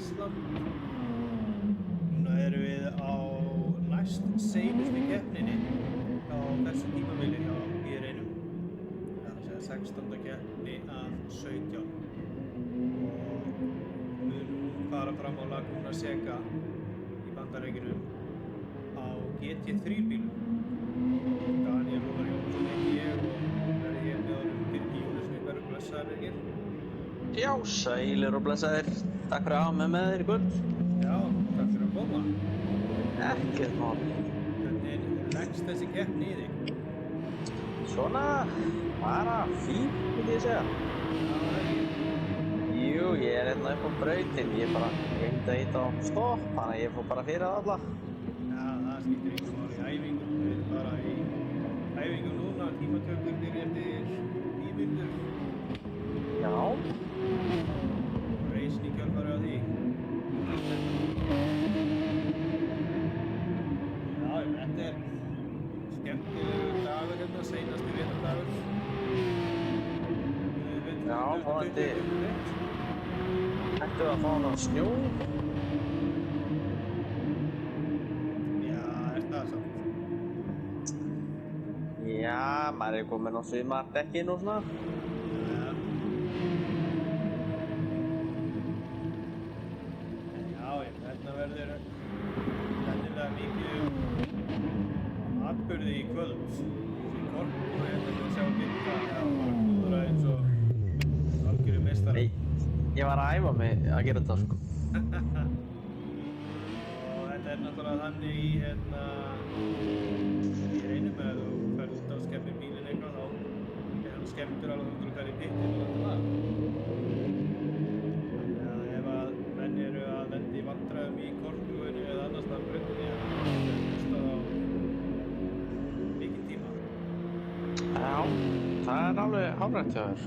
Ísland. Núna erum við á næst seinustu keppninni á þessu tímabili hjá BR1. Það er að segja 16. keppni af 17. Og mun fara fram á Laguna Seca í Bandaríkjunum á GT3 bílum. Daniel Rúnar Jónsson heiti ég og verði hér með honum Birgir Jónsson. Verður blessaður, Birgir. Já, sælir og blessaðir. Takk fyrir að hafa með þér í kvöld. Já, takk fyrir að koma. Ekkert mál. Hvernig leggst þessi keppni í þig? Svona, bara fín, myndi ég segja. Já, það er ekki. Jú, ég er hérna upp á brautin. Ég bara gleymdi að hitta á stopp, þannig að ég fór bara fyrir alla. Já, það skiptir einhver mál í æfingum. Við erum bara í æfingum núna, tímatökur fyrir eftir 9 mínútur. Já. Racing í kjölfarið á því. Já, þetta er skemmtilegur dagur hérna, seinasti vetrardagur. Já, vonandi ættum við að fá hana snjó. Já, er það samt? Já, maður er komin á sumardekkin og svona. Þetta verður venjulega mikið atburði í kvöld. Þessi korpúra hérna til að sjá Birga bara eins og algjöru meistara. Nei, ég var að æfa mig að gera þetta sko. Og þetta er náttúrulega þannig í einum ef þú ferð út á og skemmir bílinn eitthvað þá er hann skemmtur alveg þú þarf í pittin og þetta lag. Menn eru að lenda í vandræðum í korpúinu eða annars þar brautinni að hlusta á mikinn tíma. Já, það er alveg hárrætt hjá þér.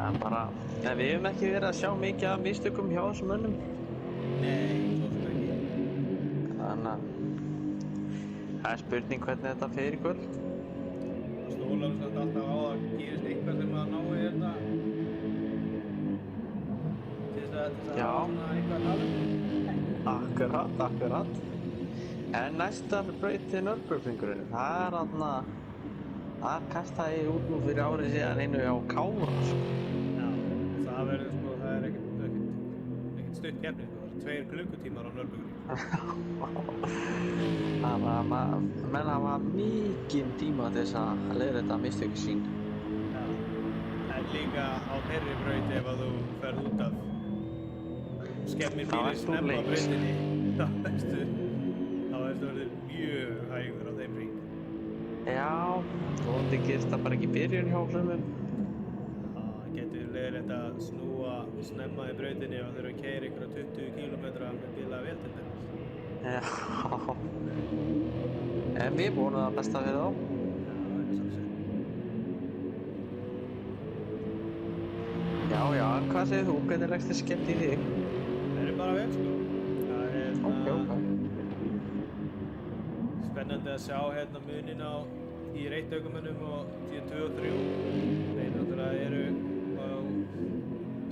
En bara, ja, við höfum ekki verið að sjá mikið af mistökum hjá þessum mönnum. Nei, svo sem ekki. Þannig að það er spurning hvernig þetta fer í kvöld. Það stólar samt alltaf á að gerist eitthvað sem að nái hérna til þess að hafa svona eitthvað að tala um. Akkurat. En næsta braut er Nürburgringurinn. Það er þarna, það kastaði ég út nú fyrir árið síðan einu á Kára sko. Já, það verður sko, það er ekkert stutt keppni sko, það er 2 klukkutímar á Nürburgring. Þannig að menn hafa mikinn tíma til þess að leiðrétta mistökin sín. Já, en líka á þeirri braut ef að þú ferð út af skemmir bílinn snemma á brautinni, þá veistu verður mjög hægur á þeim hring. Já, vonandi gerist það bara ekki í byrjun hjá sumum. Það getur leiðilegt að snúa snemma í brautinni og þurfa að keyra ykkur 20 km með bíla vel til dæmis. Já, en við vonum það besta fyrir þá. Já, það er sannsagt. Já, hvað segir þú? Hvernig leggst þér skemmt í þig? Það er bara vel sko. Það er Ok. spennandi að sjá hérna munin í reittaukumönnum og tíu 2 og 3. Þeir náttúrulega eru á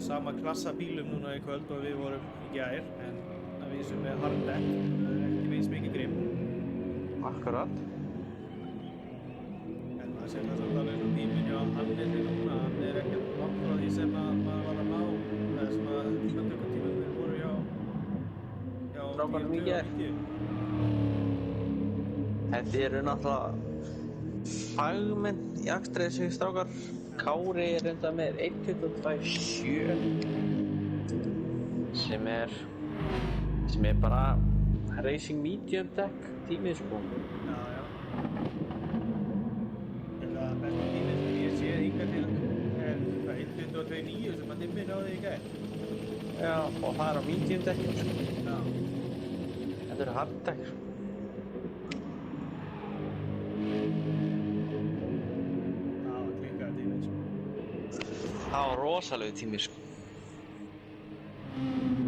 sama klassa bílum núna í kvöld og við vorum í gær, en að vísu með harddekk, það er ekki eins mikið grimm. Akkurat. En maður sér það samt alveg svo tíminn hjá Hannesi núna, hann er ekkert langt frá því sem að maður var að ná, það sem að tímatökutíminn voru hjá Strákunum í gær. Þetta eru náttúrulega fagmenn í akstri þessi strákar. Kári er enda með 1.22.7 sem er bara Racing Medium Deck tímið sko. Já. Það besta tíminn sem ég séð hingað til er 1.22.9 sem að Dimmi náði í gær. Já, og það er á Medium Deckin sko. Já. Þetta eru hard deck sko. Það var rosalegu tími sko.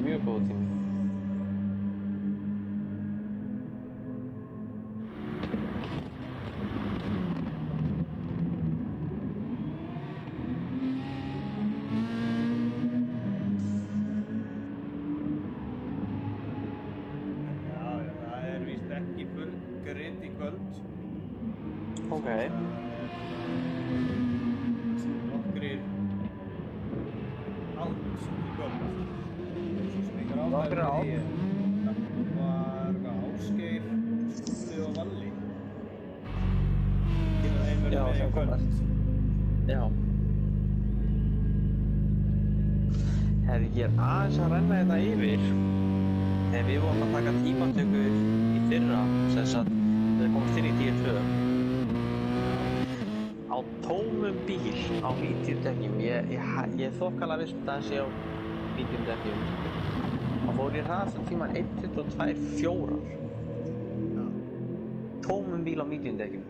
Mjög góð tími. Ok. Nokkrir átt í kvöld. Svo sem engar Nokkrir ástæður át? fyrir því. Það var Ásgeir, Skúli og Valli. Til að þeim verður með í sem kvöld. komast. Já. Hefði ég aðeins að renna þetta yfir. Þegar við vorum að taka tímatökur í fyrra, sem sagt, við komum fyrir í 10-2. Á tómum bíl á 90 dekkjum, ég þokkalega viss það sé á 90 dekkjum. Og fór ég hraðast tíman 1.22.4. Já. Tómum bíl á 90 dekkjum.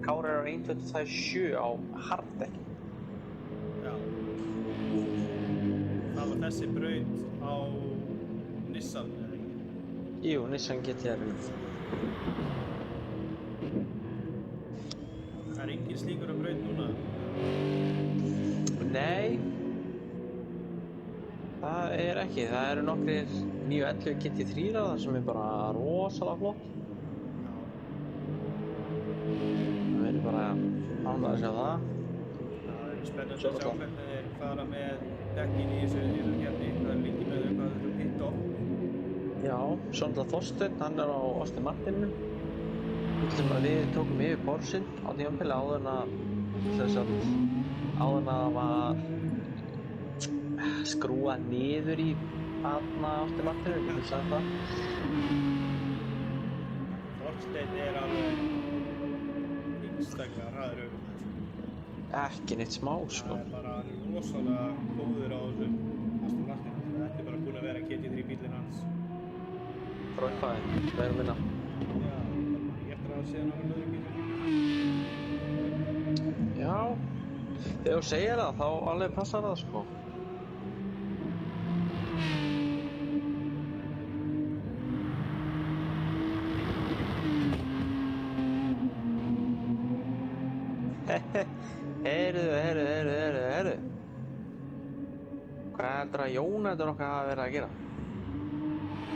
Kári er á 1.22.7 á harddekkjum. Já. Það var þessi braut á Nissan, eða ekki? Jú, Nissan GT-R. Það er engin slíkur á braut núna. Nei. Það er ekki. Það eru nokkrir 911 GT3-ar sem er bara rosalega flott. Það verður bara ánægð að sjá það. Það er spennandi að sjá hvernig þeir fara með dekkin í þessu keppni. Það er lengi með þau hvað þetta pitt off. Já, svo náttúrulega Þorsteinn, hann er á Aston Martinu. Við tókum yfir Porsinn á tímabili áður en að það var skrúað niður í Aston Martinu, getur sagt það. Þorsteinn er alveg einstaklega hraður ökumaður. Ekki neitt smá, sko. Það er bara rosalega góður á þessum Aston Martin. Þetta er bara búinn að vera GT3 bílinn hans. Frá upphafi, það er að minna. Já, ég eftir að sé hann á öðrum bílum. Já, þegar þú segir það, þá alveg passar það, sko. Heyrðu. Hvað heldur að Jónættur okkar hafa verið að gera?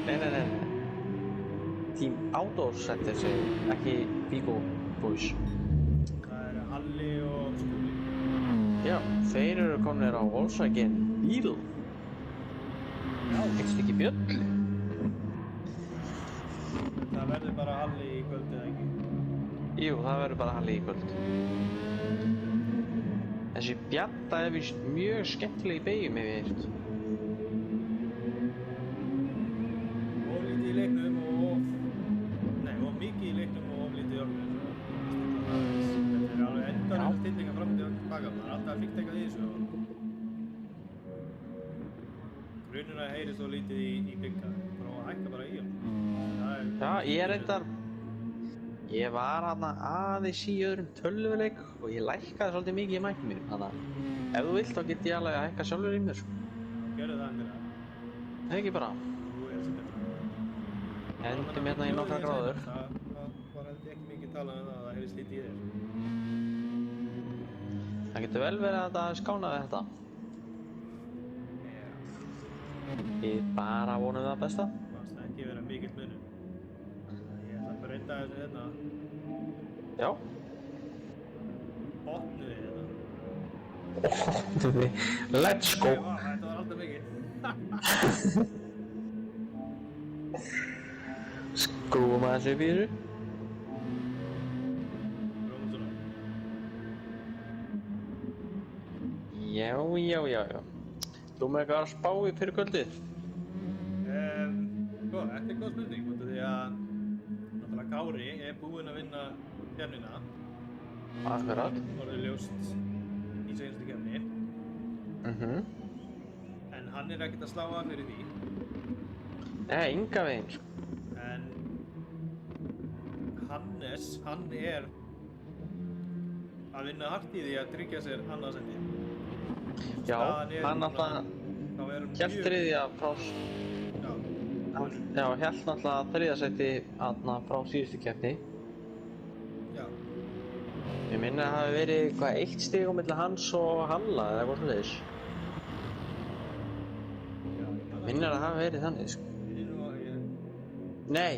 Nei. Team Outdoors settir sig, ekki Vigo Boys. Það eru Halli og Skúli. Já, þeir eru komnir á Volkswagen Beetle. Já, finnst ekki bjöllu? Það verður bara Halli í kvöld eða ekki? Jú, það verður bara Halli í kvöld. Þessi bjalla er víst mjög skemmtileg í beygjum, hef ég heyrt. Of lítið í leiknum og of mikið í leiknum og of lítið í orðinu. Þetta er alveg endanlega stillingar fram til baka. Það er alltaf fíkt eitthvað í þessu. Grunnuna heyrir svo lítið í bygga. Prófa að hækka bara í hann. Já, ég var þarna aðeins í öðrum tölvuleik og ég lækkaði svolítið mikið í mæknum mínum. Þannig að ef þú vilt þá get ég alveg að hækka sjálfur í mér. Gerðu það endilega. Það ekki bara. Þú er sem þetta. Hendum hérna í nokkra gráður. Það var held ég ekki mikið talað um það heyrist lítið í þér. Það getur vel verið að þetta skánaði þetta. Við bara vonum það besta. Það ekki vera mikill munur. Ég ætla að breyta þessu hérna. Já. Opnuði hérna. Let's go. Þetta var alltaf mikið. Skrúum aðeins upp í þessu. Róum svona. Já. Þú með eitthvað að spá í fyrir kvöldið? Sko, þetta er góð spurning, út af því að náttúrulega Kári er búinn að vinna keppnina. Akkurat. Orðið ljóst í seinustu keppni. En hann er ekkert að slá af fyrir því. Nei, enga veginn, sko. En Hannes, hann er að vinna hart í því að tryggja sér annarsendi. Já, hann alltaf hélt þriðja frá... Já, hélt náttúrulega þriðasæti frá síðustu keppni. Já. Ég minni að það hafi verið hvað 1 stig á milli hans og Halla eða eitthvað svoleiðis. Minnir að það hafi verið þannig, sko. Nei.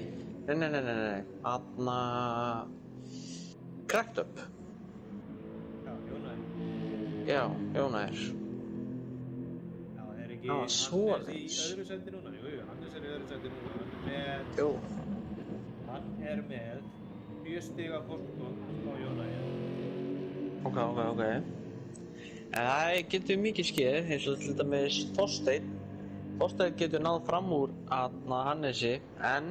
Cracked Up. Já, Jónæður. Já, Jónæður. Já, ekki Það var Hannes í svoleiðis. öðru sæti núna? Jú, Hannes í öðru sæti núna. Jú. Hann með 7 stiga fórskot á Jónæður. Ok. En það getur mikið skeið, eins og til dæmis Þorsteinn. Þorsteinn getur náð fram úr Hannesi, en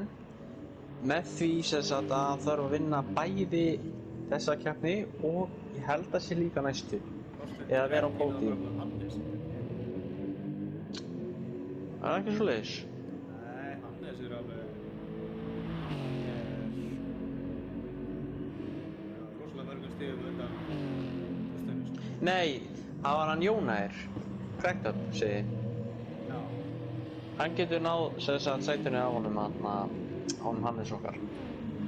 með því að hann þarf að vinna bæði þessa keppni og ég held að sé líka næstu. Eða vera á pódium. Það ekki svoleiðis. Nei, Hannes alveg rosalega mörgum stigum undan Þorsteini. Nei, það var hann Jónæður. Cracked Up, segi ég. Já. Hann getur náð sætunni á honum Hannes okkar. Já,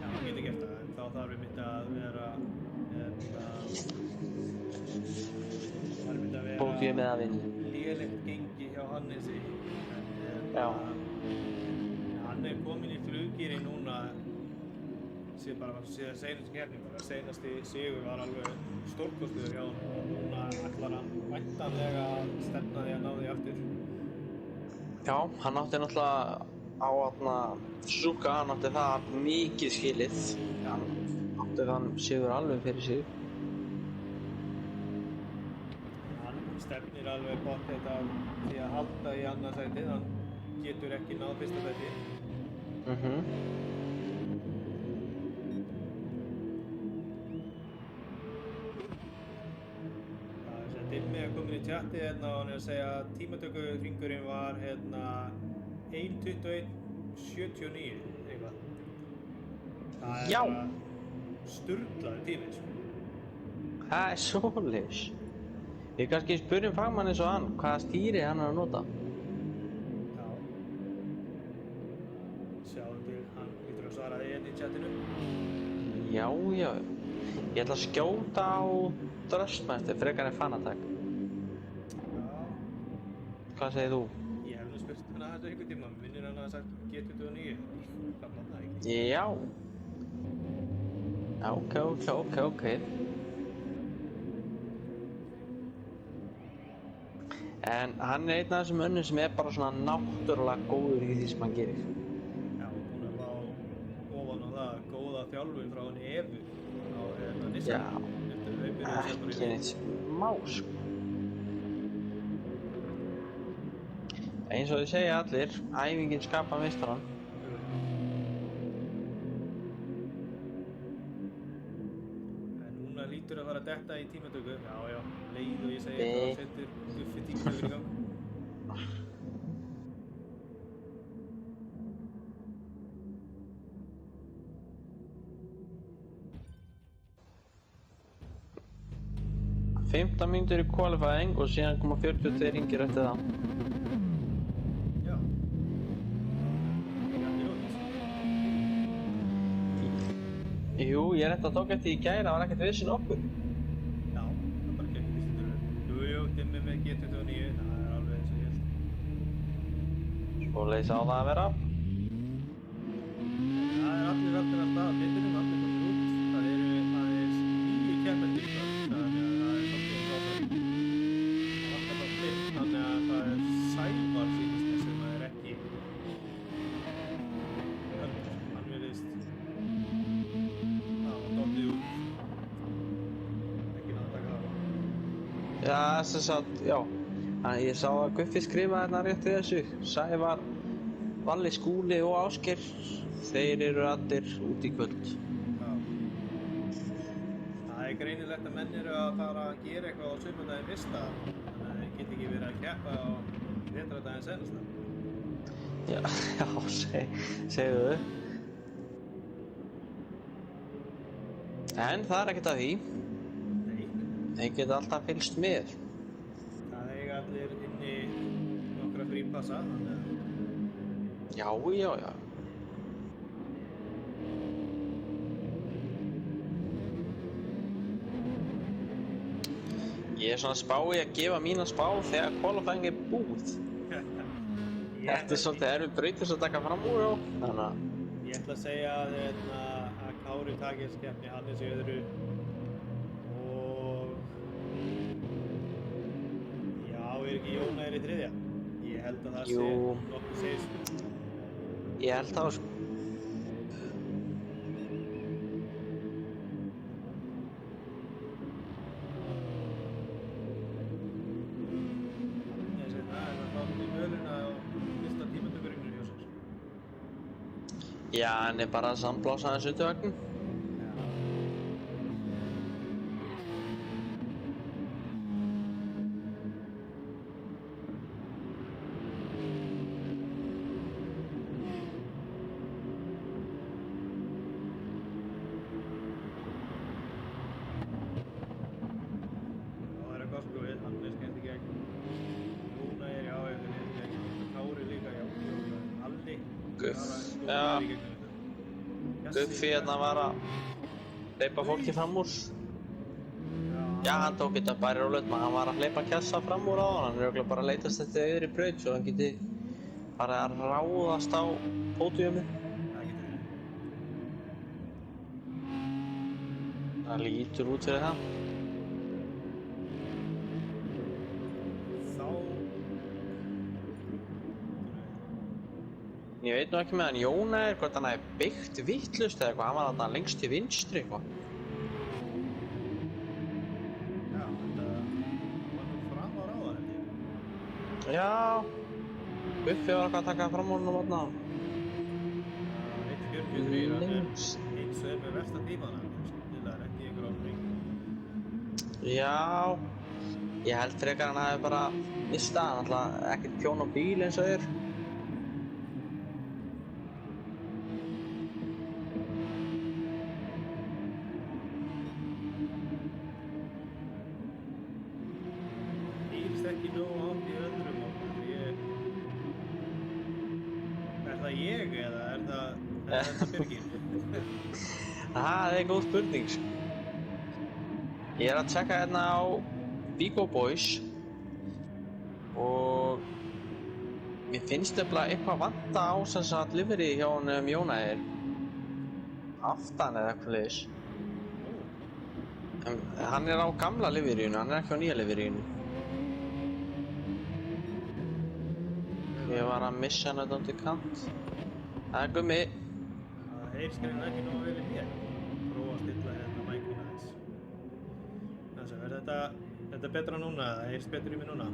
hann getur gert það, en þá þarf einmitt að vera Pódium eða vinna. lélegt gengi hjá Hannesi. Já. Hann kominn í fluggýri núna síðan seinast keppni. Seinasti sigur var alveg stórkostlegur hjá honum og núna ætlar hann væntanlega að stefna því að ná því aftur. Já, hann átti náttúrulega á Suzuka, hann átti það mikið skilið. Hann átti þann sigur alveg fyrir sig. Hann stefnir alveg gott þetta því að halda í annað sætið. Hann getur ekki náð fyrsta sæti. Dimmi er komin í tjatti og hann að segja að tímatökuhringurinn var 1:21:79 eitthvað. Það Já. bara sturlaður tími, sko. Það svoleiðis. Við kannski spyrjum fagmann eins og hann, hvaða stýri hann að nota. Já. Sjáum til, hann lítur að svara því í tjattinu. Já. Ég ætla að skjóta á Thrustmaster frekar en Fanatec. Já. Hvað segir þú? Ég hef nú spurt hann að þessu einhvern tíma. Minnir hann að sagt G29. Það blandaði ekki. Já. Ok. En hann einn af þessum önnum sem bara svona náttúrulega góður í því sem hann gerir. Já, búinn að fá ofan á það góða þjálfun frá hann Evu á Nissan. Já. Ekki neitt smá, sko. Eins og þið segja allir, æfingin skapar meistarann. En núna lítur að fara að detta í tímatöku. Já, leið og ég segi að það setur Guffi tímatökur í gang. Fimmtán mínútur í qualifying og síðan koma 42 hringir eftir það. Já. Ekki allir út. Jú, ég rétt að tók eftir í gæra, það var ekkert vesen okkur. Já, það bara gekk í stundur. Jú, Dimmi með G29, það alveg eins og ég held. Svoleiðis á það að vera. Það allir aftur að stað, litinum allir komið út. Það eru aðeins 9 keppendur í kvöld, þannig að það svolítið frábært. Alltaf bara flipp, þannig að það Sævar sýnist mér sem ekki höldur. Hann virðist hafa dottið út. Ekki náða að taka það. Já, já. Ég sá að Guffi skrifaði rétt við þessu. Sævar, Valli, Skúli og Ásgeir, þeir eru allir út í kvöld. Já. Það greinilegt að menn eru að fara að gera eitthvað á sumardaginn fyrsta, þannig að þeir geta ekki verið að keppa á vetrardaginn senasta. Já, segðu þau. En það ekkert að því. Nei. Þeir geta alltaf fylgst með. Það eiga allir inni nokkra frípassa, þannig að... Já. Ég svona spái að gefa mína spá þegar qualifying búið. Þetta svolítið erfið brautir að taka fram úr, já. Þannig að... Ég ætla að segja að Kári taki þessi keppni, Hannes í öðru, ekki Jóna í þriðja? Ég held að það Jú. sé nokkuð segir sko. Ég held það sko. Það er þá í möluna á fyrsta tímatökurinn hjá sér. Já, hann er bara að samblása hans utvagn. Guffi hérna var að hleypa fólki fram úr. Já, hann tók þetta bara rólegt, maður hann var að hleypa kjassa fram úr á hann er örugglega bara að leitast eftir auðri braut svo hann geti bara að ráðast á pódiumið. Það lítur út fyrir það. Ég veit nú ekki með hann Jóna hvort hann hefði byggt vitlaust eða eitthvað, hann var þarna lengst til vinstri eitthvað. Já, þetta var nú fram á ráða held ég. Já, Guffi var eitthvað að taka fram úr honum þarna. 1.43, hann er eins og er með versta tímana, það er ekki ykkur áfring. Já, ég held frekar hann hafi bara mistað, hann alltaf ekkert tjón á bíl eins og er. Ekki nógu átt í öðrum okkur, er það ég eða er það Birgir? Það er góð spurning sko. Ég er að tjekka hérna á Vigo Boys og mér finnst nefnilega eitthvað vanta á sem sagt livery hjá honum Jóna aftan eða eitthvað leiðis. En hann er á gamla liveryinu, hann er ekki á nýja liveryinu. Ég var að missa hann auðvitað til kant. Það er Gummi. Það heyrst greinilega ekki nógu vel í mér. Prófa að stilla hérna mækina aðeins. Þannig að þetta betra núna, það heyrst betur í mig núna.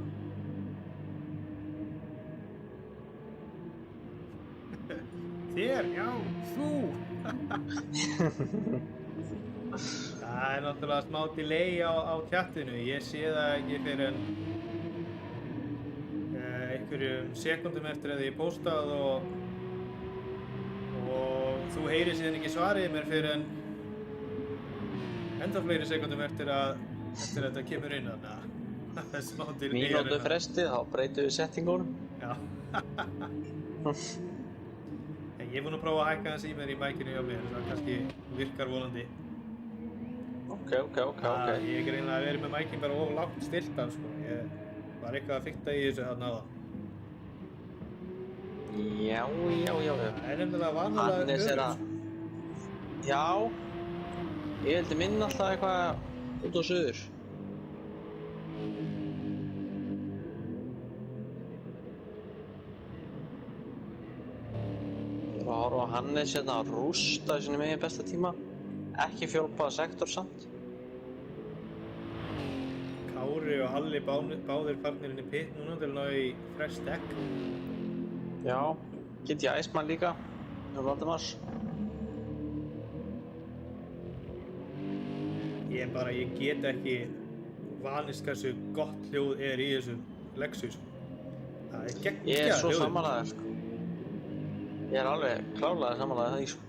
Þér, já, þú! Það er náttúrulega smá delay á tjattinu. Ég sé það ekki fyrir en einhverjum sekundum eftir að ég postað og þú heyrir síðan ekki svarið mér fyrir en enda fleiri sekundum eftir að þetta kemur inn þarna. Það er smá til Mínútu frestið, þá breytum við settingunum. Já. En ég er búinn að prófa að hækka hans í mér í mækinu hjá mér, það kannski virkar vonandi. Ok. Ég er greinilega að vera með mækin bara of lágt stiltan sko. Ég var eitthvað að fikta í þessu þarna áðan. Já. Það er nefnilega vanalega örugt. Já, ég heldur minn alltaf eitthvað út á suður. Ég var að horfa á Hannes hérna að rústa í sinni megin besta tíma. Ekki fjólpaða sektor samt. Kári og Halli báðir farnir inn í pit núna til að ná í fresh deck. Já, get ég Iceman líka, hjá Valdimars. Ég get ekki vanist hversu gott hljóð er í þessu Lexus. Það er geggjað hljóð. Ég er svo sammálaður sko. Ég er alveg klárlega sammálaður því sko.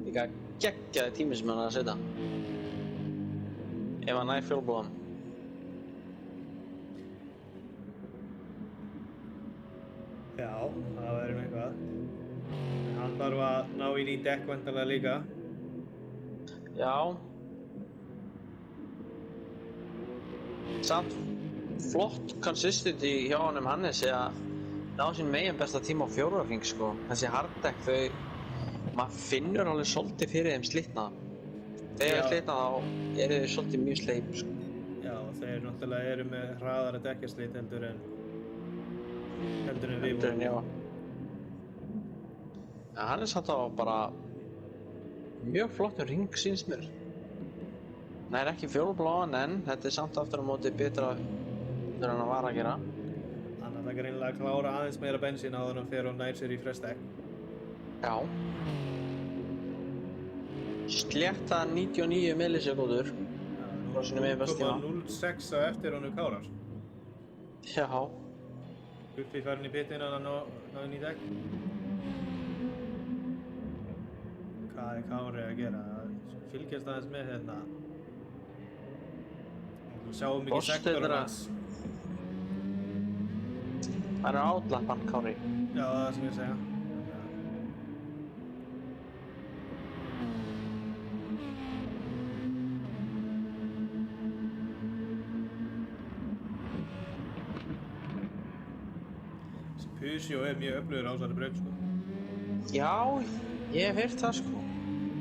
Líka geggjaði tími sem hann er að setja. Ef hann nær fjólbúðan. Já, það verður eitthvað. Hann þarf að ná í ný dekk væntanlega líka. Já. Samt flott consistency hjá honum Hannesi að ná sín megin besta tíma á fjórðarhring sko. Þessi harddekk maður finnur alveg svolítið fyrir þeim slitna. Þegar slitna þá eru þeir svolítið mjög sleip sko. Já, þeir náttúrulega eru með hraðara dekkjaslit heldur en heldur en við heldur en vorum. já. En hann samt á bara mjög flottur hring sýnst mér. Nei, ekki fjólubláan en þetta samt aftur á móti betra heldur en hann var að gera. Hann ætla greinilega að klára aðeins meira bensín áður en hann fer og nær sér í flest dekk. Já. Slétta 99 millisekúndur. Frá sínum yfirborðstíma. 0,06 á eftir honum Kára. Já. Guffi farin í pittin að hann ná inn í dekk. Hvað Kári að gera? Fylgjast aðeins með hérna. Við sjáum ekki sektorinn hans. Það er átlappan, Kári. Já, það sem ég segja. Þessi Peugeot er mjög öflugur á þessari braut, sko. Já, ég hef heyrt það sko.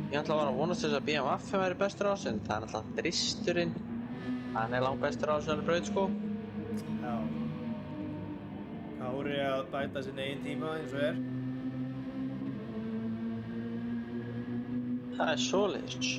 Ég ætla að vera að vonast þess að BMF væri bestur á þessu, en það er alltaf Dristurinn. Hann er langt bestur á þessari braut sko. Já. Kári að bæta sinn eigin tíma eins og er. Það er svoleiðis.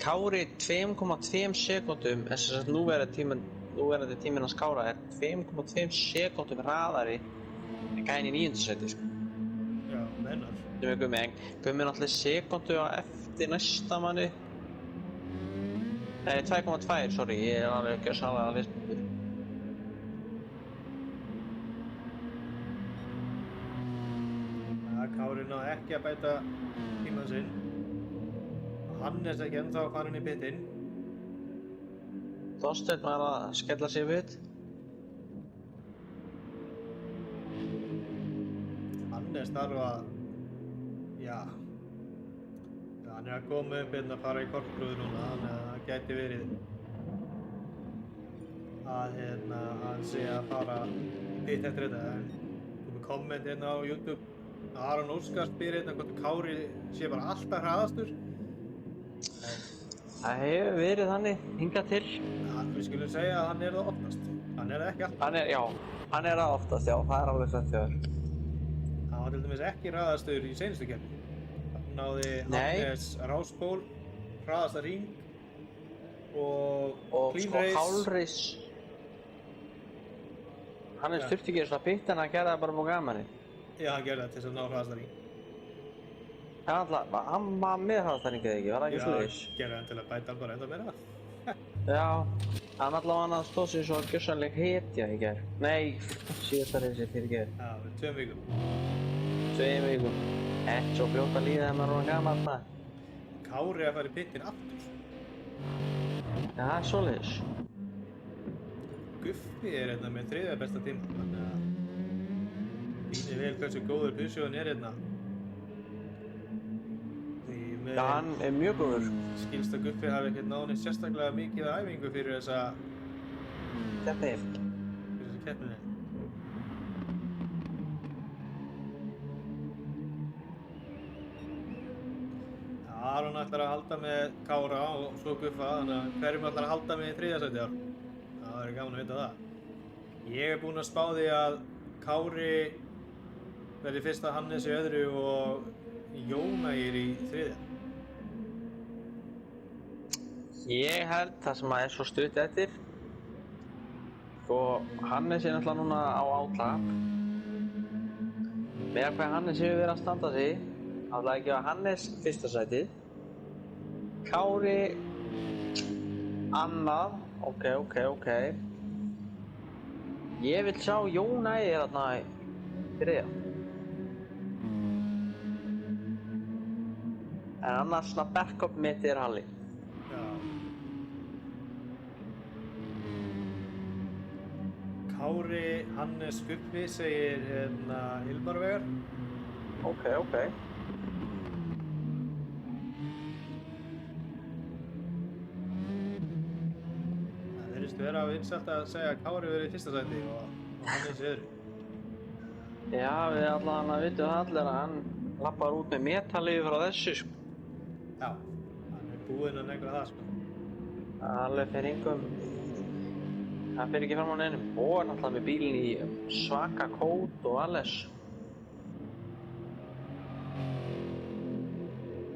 Kári 2,2 sekúndum, þess að núverandi tíminn hans Kára er 2,2 sekúndum hraðari en gæinn í 9. sæti sko. Já, mennar. Sem er Gummi, en Gummi er náttúrulega sekúndu á eftir næsta manni. Nei, 2,2, sorry, ég er alveg ekki að sala að lista. Kári náði ekki að bæta tíman sinn. Hannes ekki ennþá farin í pitinn. Þorsteinn var að skella sig við. Hannes þarf að, já, hann er að koma upp hérna að fara í korkbrúður núna, þannig að það gæti verið að hann sé að fara í pitt eftir þetta. En komið komment hérna á YouTube að Aron Óskar spyr hérna hvort Kári sé bara alltaf hraðastur. Það hefur verið þannig hingað til. Við skulum segja að hann er það oftast. Hann er það ekki alltaf. Hann er það oftast, já, það er alveg sett þjóður. Hann var til dæmis ekki hraðastur í seinustu keppni. Hann náði Hannes Ráspól, hraðasta hring og clean sko race. hálfreis. Hannes þurfti ekki svona pitt en hann gerði það bara múið gamanni. Já, hann gerði það til þess að ná hraðasta hring. Hann var með hraðastæringu eða ekki, var það ekki svoleiðis? Já, gerði hann til að bæta hann bara enda meira. Já, hann allavega stóð sér svo gjörsamleg hetja í gær. Nei, síðasta reysi fyrir gær. Já, fyrir 2 vikum. 2 vikum. Ekki svo fljótt að líða þegar maður var gamall það. Kári að fara í pittin aftur. Já, það er svoleiðis. Guffi er hérna með 3. besta tíma, þannig að fínir vel hversu góður Peugeotin er hérna. Já, hann er mjög góður. Skilst að Guffi hafi ekkert náð neitt sérstaklega mikið æfingu fyrir þessa keppninni. Aron ætlar að halda með Kára og svo Guffa, þannig að hverjum ætlar að halda með í 3. sæti ár? Það verður gaman að vita það. Ég er búinn að spá því að Kári verði fyrsta, Hannes í öðru og Jónægir í 3. Ég held það sem er svo stutt eftir. Sko, Hannes er náttúrulega núna á átlap. Með hvað Hannes hefur verið að standa sig, þá ætla ég að gefa Hannes 1. sætið. Kári annað. Ok. Ég vil sjá Jónægir þarna í 3. En annars svona backup mitt er Halli. Já. Kári, Hannes, Guppi segir Hilmarvegar. Ok. Það virðist vera vinsælt að segja að Kári verið í fyrsta sæti og Hannes í öðru. Já, við allavega vitum það allir að hann lappar út með metalífi frá þessu, sko. Já, hann er búinn að negla það, sko. Alveg fyrir engum. Það fyrir ekki fram á neinum. Og er náttúrulega með bílinn í svaka kót og alles.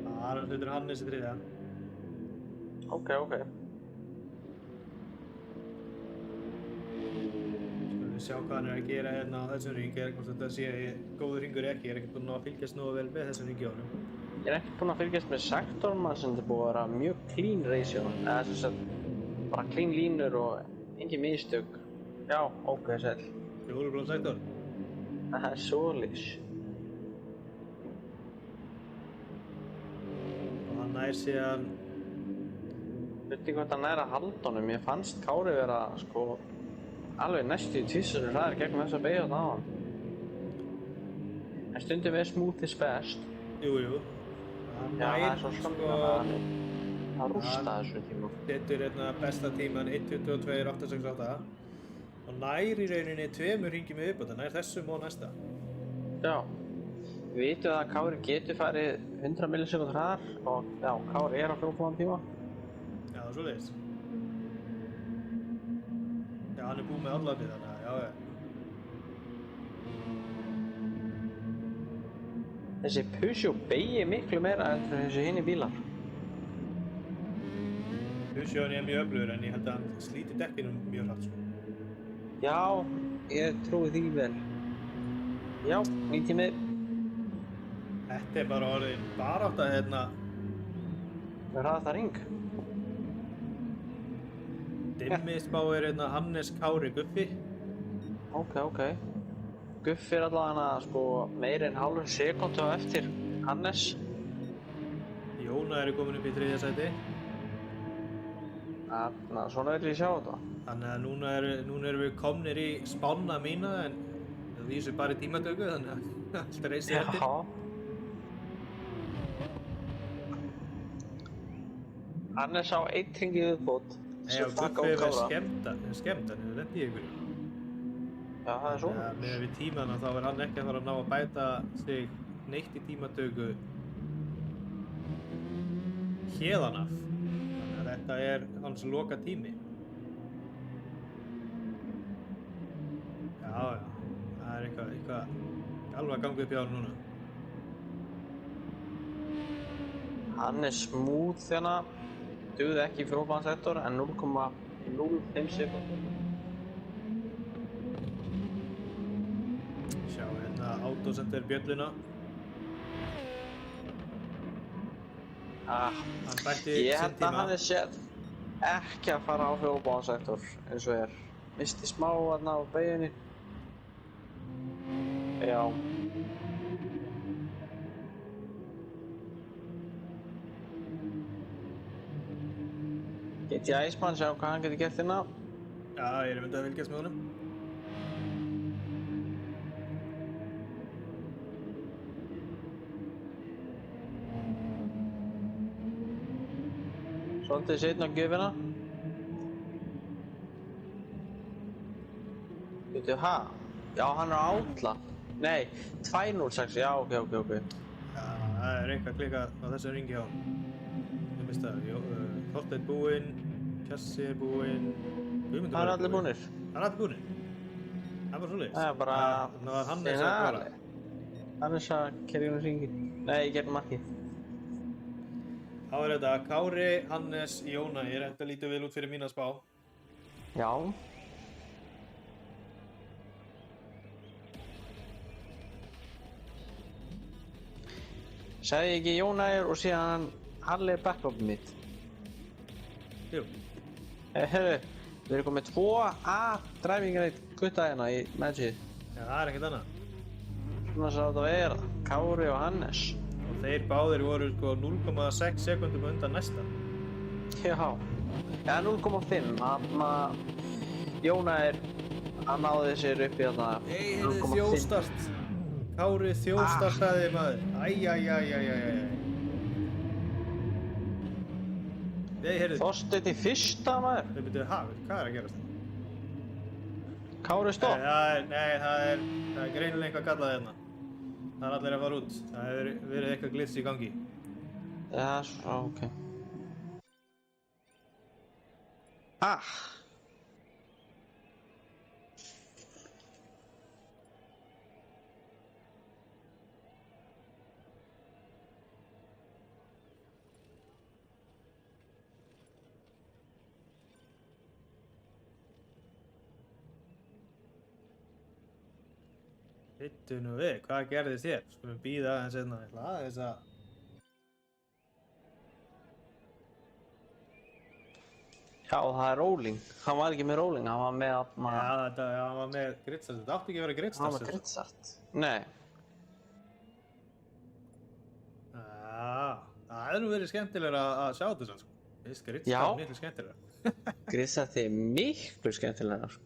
Það er hlutur Hannes í þriðja. Ok. Skulum við sjá hvað hann er að gera hérna á þessum ring, hvort þetta sé góður ringur ekki. Ég er ekki búinn að fylgjast nógu vel með þessum ringi á honum. Ég er ekki búinn að fylgjast með sektorma sem þetta er búið að vera mjög clean race hjá hann. Eða sem sagt, bara clean línur og engin mistök. Já, ok, sæll. Fjólublá sektor. Það er svoleiðis. Og hann nær síðan... Veit ekki hvort hann er að halda honum. Mér fannst Kári vera, sko, alveg næstu í tvissunum hraðir gegnum þess að beigja þarna á hann. En stundum er smooth is best. Jú. Já, það er svo skamlega að hann rústa þessu tíma. Þetta er besta tíman 1.22.868 og nær í rauninni 2 ringi með viðbót, nær þessum og næsta. Já. Við vitum að Kári getur farið 100 millisekúndur hraðar og já, Kári er á 14 tíma. Já, það er svoleiðis. Já, hann er búinn með allaveg þannig að já. Þessi Peugeot beygir miklu meira en þessi hinni bílar. Peugeot er mjög öflugur en ég held að hann slíti dekkinum mjög hratt, sko. Já, ég trúi því vel. Já, 9 tímið. Þetta er bara orðin barátta hérna. Með hraðasta ring. Dimmispá er Hannes, Kári, Guppi. Ok. Guffi er allavega sko meira en hálfum sekúndu á eftir Hannes. Jóna er komin upp í 3. sæti. Þannig að svona vil ég sjá þetta. Þannig að núna erum við komnir í spána mína en það vísir bara í tímatöku þannig að allt er reisið eftir. Já. Hannes á 1 hring í viðbót. Nei, og Guffi er skemmt, hann hefur lent í ykkur. Já, það er svona. Með við tímana þá er hann ekki að fara að ná að bæta sig neitt í tímatöku héðan af. Þannig að þetta er hans loka tími. Já, það er eitthvað alveg að ganga upp hjá hann núna. Hann er smooth hérna. Dugði ekki í 14. sektor en 0,05 sekúndur. Sjá autocenter bjölluna. Hann bætti Ég sinn held að tíma. hann er séð ekki að fara á 14. sektor eins og er. Misti smá hérna á beiginni. Já. Get ég Iceman sjá hvað hann getur gert hérna? Já, ég er myndið að fylgjast með honum. Svolítið setna á gjöfina. Veitu, ha? Já, hann er á átla. Nei, 206, já, ok. Já, það er eitthvað klikkað á þessum ringi hjá hann. Ég mista það. Þorsteinn er búinn, Kjassi er búinn. Það er allir búnir. Það er allir búnir. Það er bara svoleiðis. Það er bara... Þannig að Hannes að klára. Hannes að kerja um hringinn. Nei, ég gerði markið. Þá er þetta Kári, Hannes, Jóna. Þetta lítur vel út fyrir mína spá. Já. Sagði ég ekki Jónæður og síðan Halli er backupið mitt. Jú. Herru, við erum komið 2A dræfingarreitt gutta hérna í Magið. Já, það er ekkert annað. Svona sá þetta að vera, Kári og Hannes. Og þeir báðir voru sko 0,6 sekundum undan næsta. Já, 0,5. Jónæður Hann náði sér upp í þarna. Nei, heyrðu, þjóðstart. Kári þjóðstartaði maður. Æjæjæjæjæjæjæj. Nei, heyrðu. Þorsteinn í fyrsta maður. Þau byrjuðu hafið, hvað er að gerast þetta? Kári stopp. Nei, það er greinilega eitthvað gallað hérna. Það er allir að fara út. Það hefur verið eitthvað glits í gangi. Já, svo, ok. Hittu nú við, hvað gerðist hér? Skulum bíða aðeins hérna, ég ætla aðeins að... Já, það er róling. Hann var ekki með róling, hann var með að... Já, hann var með gritsart. Þetta átti ekki að vera gritsart. Hann var með gritsart. Nei. Það hefði nú verið skemmtilegra að sjá þetta sann, sko. Fyrst gritsart miklu skemmtilegra. Gritsart er miklu skemmtilegra, sko.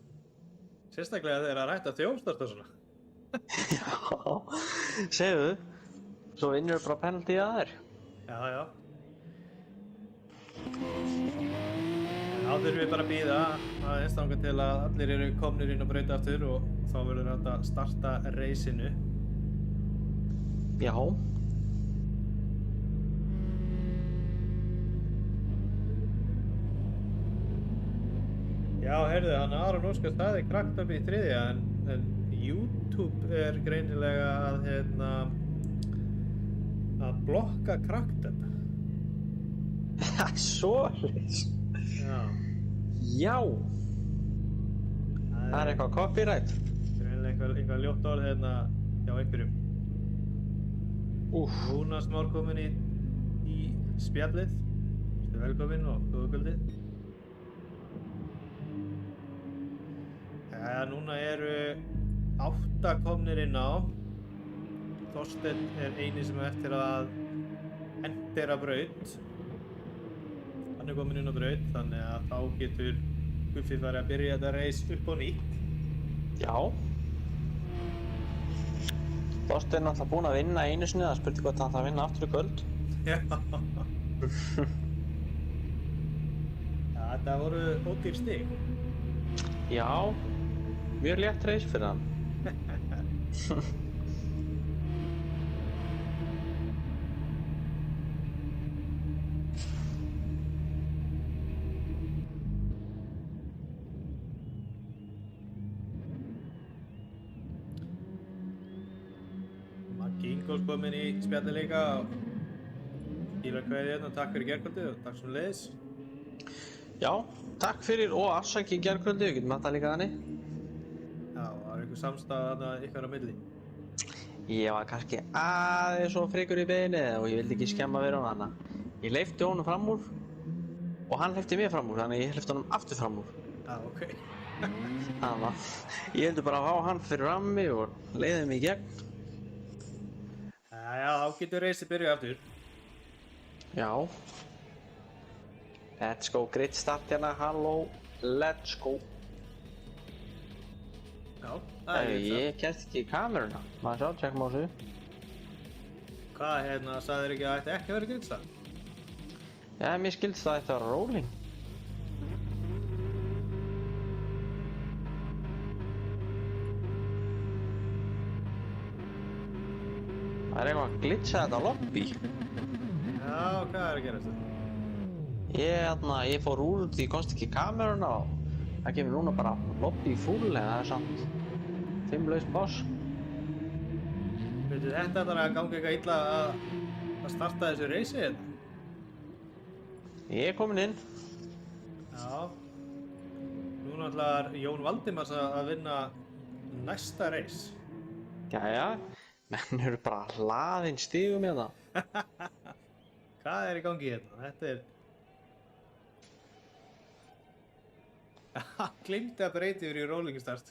Sérstaklega þegar það rætt að þjóðstart og svona. Já, segðu. Svo vinnur bara penalty að þér. Já. Þá þurfum við bara að bíða aðeins þangað til að allir eru komnir inn á braut aftur og þá verður hægt að starta reisinu. Já. Já, heyrðu, hann Aron Óskar staði Cracked Up í þriðja en YouTube er greinilega að blokka Cracked Up. Svoleiðis. Já. Það er eitthvað copyright. Greinilega eitthvað ljótt orð hérna hjá einhverjum. Jónas Már kominn í spjallið. Velkominn og góða kvöldið. Núna eru 8 komnir inn á. Þorsteinn er eini sem er eftir að endera braut. Hann er kominn inn á braut, þannig að þá getur Guffi farið að byrja þetta reis upp á nýtt. Já. Þorsteinn er alltaf búinn að vinna einu sinni, það spurði hvort hann ætlar að vinna aftur í kvöld. Já. Þetta voru ódýr stig. Já. Mjög létt reis fyrir hann. Maggi Ingólfs kominn í spjallið líka og skilar kveðið hérna, takk fyrir gærkvöldið og takk sömuleiðis. Já, takk fyrir og afsakið í gærkvöldið, við getum alltaf líka þannig. Já, var einhver samstaða þarna ykkar á milli? Ég var kannski aðeins svo frikur í beginni og ég vildi ekki skemma fyrir hana. Ég hleypti honum fram úr og hann hleypti mér fram úr, þannig ég hleypti honum aftur fram úr. Ok. Þannig að ég vildi bara fá hann fyrir rammi og leiði mig í gegn. Já, þá getur reisið byrjuð aftur. Já. Let's go, great start hérna, halló, let's go. Já, það er Ég kemst ekki í kameruna, maður sjá, tjekkum á þessu. Hvað, sagðir ekki að þetta ekki að vera grindstart? Já, mér skildist að þetta var rolling. Það er eitthvað að glitcha þetta lobby. Já, hvað er að gerast þetta? Ég fór út, ég komst ekki í kameruna og það kemur núna bara lobby full en það er samt 5 laus boss. Veitu, þetta þarf að ganga eitthvað illa að starta þessu reisi hérna? Ég er kominn inn. Já. Núna ætlar Jón Valdimars að vinna næsta reis. Jæja, menn eru bara hlaðin stigum hérna. Hvað er í gangi hérna? Þetta er... Gleymdi að breyta yfir í rolling start.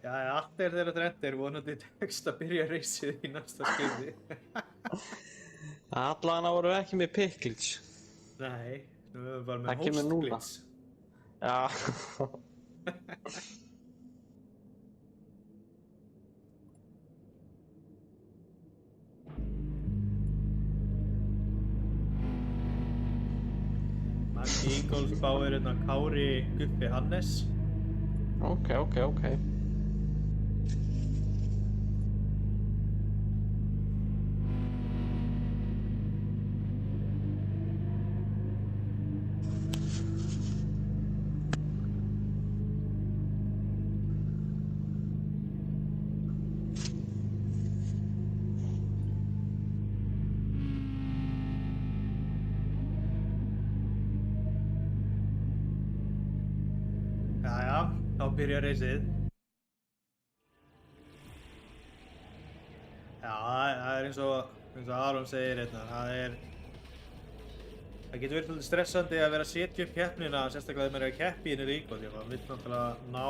Já, allt þeirra þrennt vonandi tekst að byrja reisið í næsta skipti. Allavega vorum við ekki með pickles. Nei, nú erum við bara Það með kemur núna. hostglitz. Já. Maggi Ingólfsbáir, Kári, Guffi, Hannes. Ok. Jæja, þá byrjar reysið. Já, það er eins og Aron segir hérna, það getur verið svolítið stressandi að vera að setja upp keppnina, sérstaklega þegar maður er að keppi inn í Ríkó, því að maður vill náttúrulega ná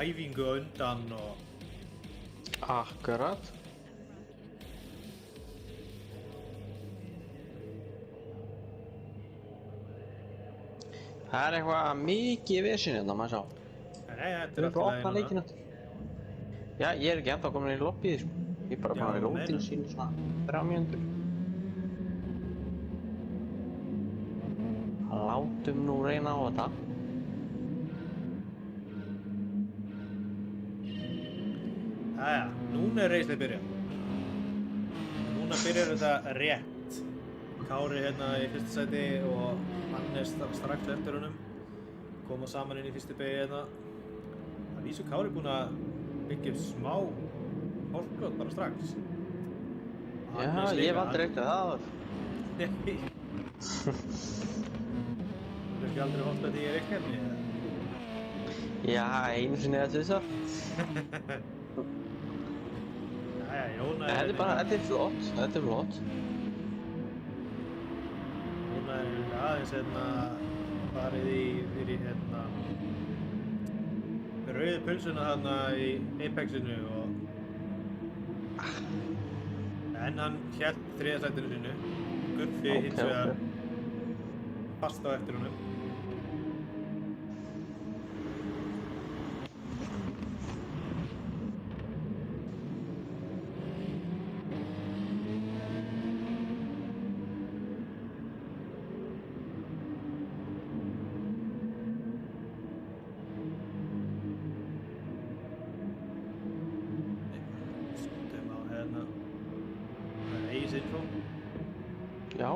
æfingu á undan og... Akkurat. Það er eitthvað mikið vesen hérna, maður sjá. Nei, þetta Við er erum bara að opna alltaf leikinn aftur. Já, ég er ekki ennþá komin í lobbyið, sko. Ég er bara búinn að vera út í sínu svona 3 mínútur. Látum nú reyna á þetta. Jæja, núna er reysið byrjað. Núna byrjar þetta rétt. Kári hérna í fyrsta sæti og Hannes strax eftir honum. Koma saman inn í fyrstu beygju hérna. Það vísu Kári búinn að byggja upp smá hálfgrót bara strax. Já, ég hef aldrei reynt það áður. Nei. Þú kannski aldrei hótt að því ég er ekki Já, einu sinni eða tvisvar. Jæja, Jóna Þetta er bara, þetta er flott. Núna er aðeins hérna farið fyrir hérna rauðu pulsuna þarna í Apexinu og en hann hélt 3. sætinu sínu. Guffi hins vegar fast á eftir honum. Skotum á hérna Ace Info. Já.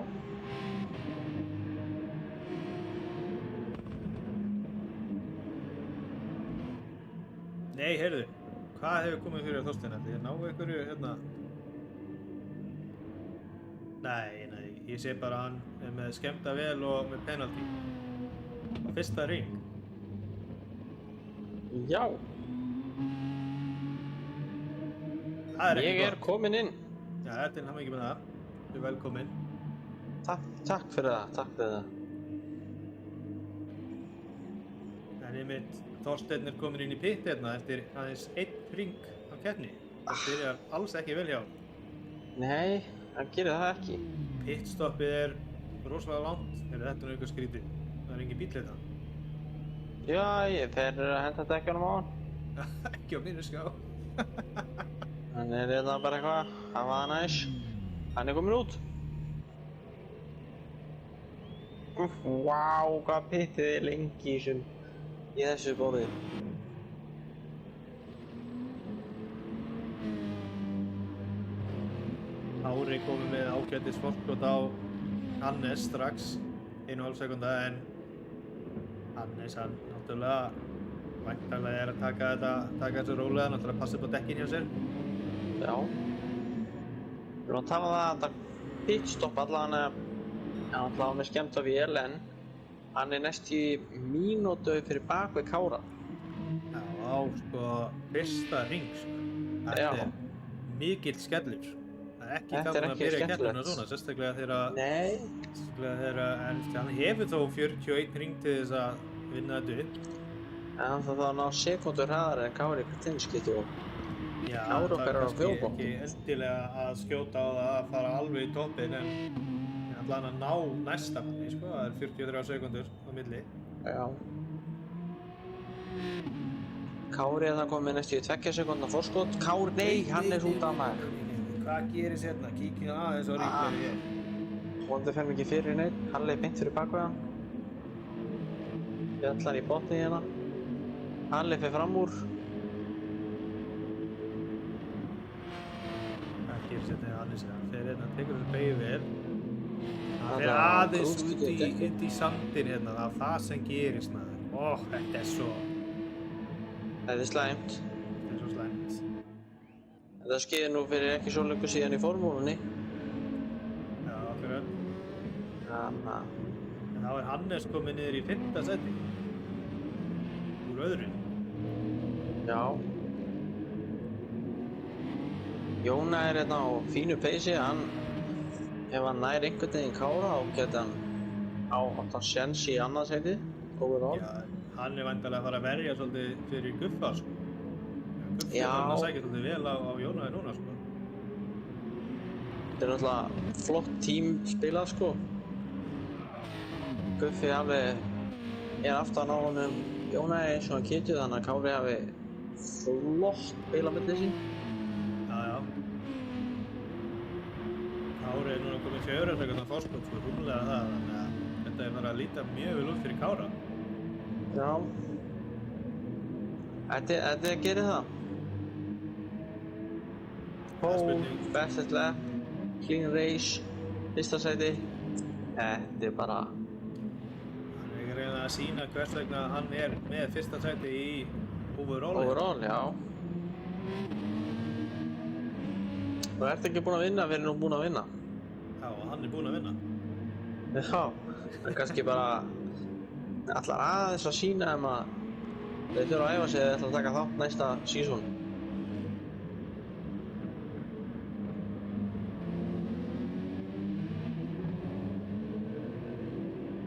Nei, heyrðu, hvað hefur komið fyrir Þorstein? Ætli ég náu einhverju hérna? Nei, ég sé bara að hann er með skemmta vel og með penalty. Á fyrsta ring. Já. Það er ekki Ég er gott. kominn inn. Já, þetta er til hamingju með það. Þú er velkominn. Takk fyrir það. En einmitt, Þorsteinn er kominn inn í pitt hérna eftir aðeins 1 ring á keppni. Það byrjar alls ekki vel hjá. Nei, hann gerir það ekki. Pitstoppið er rosalega langt. Þetta er eitthvað skrítið. Það er engin bíll hérna. Já, þeir eru að henda dekkjunum á hann. Ekki á mínu ská. Hann er hérna bara eitthvað, hann var næs. Hann er komin út. Vá, hvað pittið er lengi í þessu borði. Kári komið með ágætis forskot á Hannes strax 1,5 sekúnda en Hannes hann náttúrulega væntanlega er að taka þessu rólega, náttúrulega passa upp á dekkin hjá sér. Já. Við erum að tala um það að þetta pitstopp allavega hann er með skemmt á vél en hann er næst í mínútu fyrir bak við Kára. Já, á sko fyrsta ring sko. Þetta Já. er mikill skellur. Það er ekki Þetta er gaman að ekki byrja skemmtilegt. keppnina svona, sérstaklega þegar Nei. en hann hefur þó 41 ring til þess að vinna þetta upp. En hann þarf þá að ná sekúndur hraðar en Kári Kritinski og Já, Kári það okkar er á kannski fjórða ekki endilega að skjóta á það að fara alveg í toppinn en allan að ná næsta manni, sko. Það er 43 sekundur á milli. Já. Kári er það komið næstu í 2 sekúndna forskot. Kári, nei, hann er út af maður. Hvað gerist hérna? Kíkjum aðeins á ríkleri hér. Vonandi fer mikið fyrir neitt. Halli er beint fyrir bakveðan. Fjallar í botni hérna. Halli fer fram úr. Hvað gerist hérna hjá Hannesi? Hann fer hérna, tekur þessu beygju vel. Hann Það fer er aðeins grúskítið út dekkin. í sandinn hérna. Það er það sem gerist maður. Þetta er svo Slæmt. slæmt. Þetta skeiði nú fyrir ekki svo löngu síðan í formúlunni. Já, akkurat. Þannig að... En þá er Hannes komið niður í 5. seti. Úr öðru. Já. Jóna er hérna á fínu peysi, ef hann nær einhvern veginn Kára þá geti hann átt hann séns í annað sæti, overall. Já, hann er væntanlega að fara að verja svolítið fyrir Guffa, sko. Guffi er hann að sækja svolítið vel á Jónaði núna, sko. Þetta er náttúrulega flott tím spilað, sko. Guffi alveg er aftan á honum Jónaði eins og hann getur, þannig að Kári hafi flott spil á milli sín. Já. Kári er núna komið 4 sekúndna forskot, sko, rúmlega það, þannig að þetta er farið að líta mjög vel út fyrir Kára. Já. Þetta gerir það. Það er spurning. Fastest lap, clean race, 1. sæti. Þetta er bara... Hann er ekki reyna að sína hvers vegna hann er með 1. sæti í overall. Overall, já. Þú ert ekki búinn að vinna fyrir nú búinn að vinna. Já, og hann er búinn að vinna. Já, en kannski bara ætlar aðeins að sína að þeir þurfa að æfa sig eða ætla að taka þátt næsta season.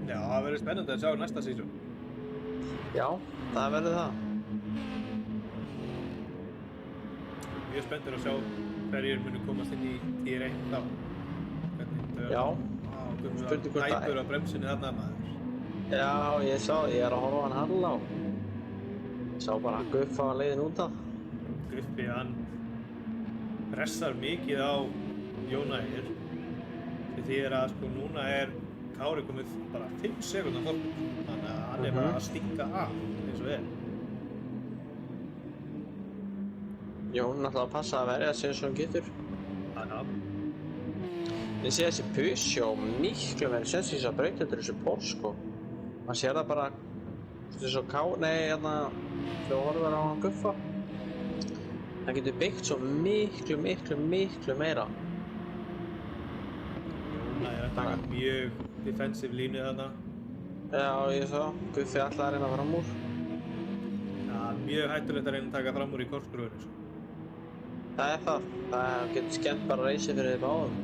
Já, það verður spennandi að sjá næsta season. Já, það verður það. Mjög spenntur að sjá hverjir munu komast inn í tier 1 þá. Já. Hvernig Spurning hvort það tæpur á bremsunni þarna maður. Já, ég er að horfa á hann Halla og sá bara Guffa á leiðin út af. Guffi, hann pressar mikið á Jónægir. Því að sko núna er Kári komið bara 5 sekúndna fólk. Þannig að hann er bara að stinga af eins og er. Jón ætlaði að passa að verja sig eins og hann getur. Ég sé þessi Peugeot miklu verið sens í þess að breyta þetta þessu Porsche, sko. Man sér það bara eins og hérna þegar þú horfir á hann Guffa. Það getur byggt svo miklu meira. Jóna er að taka mjög defensive línu þarna. Já, ég sá. Guffi ætlaði að reyna að fram úr. Já, mjög hættulegt að reyna að taka fram úr í korkskrúinu, sko. Það er það. Það getur skemmt bara reysið fyrir þið báðum.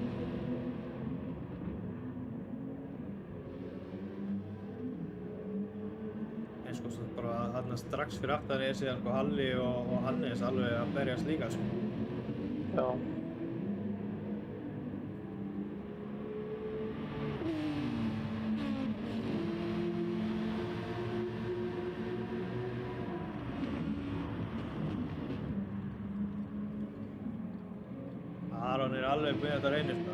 En sko bara þarna strax fyrir aftan er síðan sko Halli og Hannes alveg að berjast líka, sko. Já. Aron er alveg með þetta reynir, sko.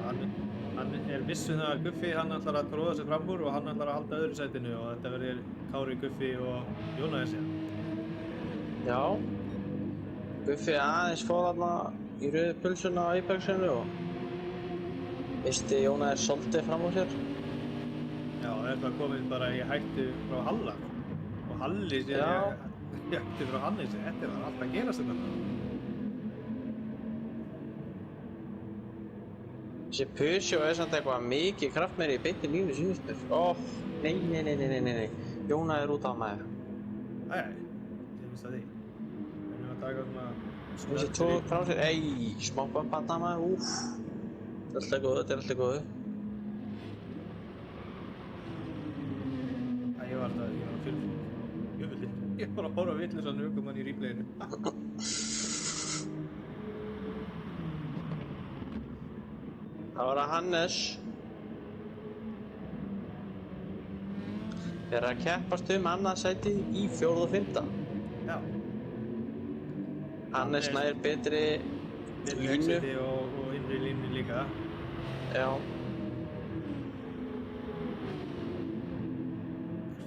Hann er viss um það að Guffi, hann ætlar að tróða sig fram úr og hann ætlar að halda öðru sætinu og þetta verður Kári, Guffi og Jónæs, Já. Guffi aðeins fór þarna í rauðu pulsuna á Apexinu og veisti Jónæs svolítið fram á sér. Já, þetta komið bara í hættu frá Halla og Halli sér í hættu frá Hannesi. Þetta er alltaf að gerast þetta. Þessi Peugeot er samt eitthvað mikið kraftmeiri í beinni línu sýnist mér. Nei. Jóna er út af maður. Æ, ég finnst það því. Við erum að taka svona... Þessi tók frá sér. Smá bömbanna maður, úff. Þetta er alltaf góðu. Æ, ég var að fylgja. Ég var að horfa vitlega sann ökumann í replayinu. Það var að Hannes er að keppast annað sæti í 4. og 5. Já. Hannes nær betri línu. Exiti og innri línu líka. Já.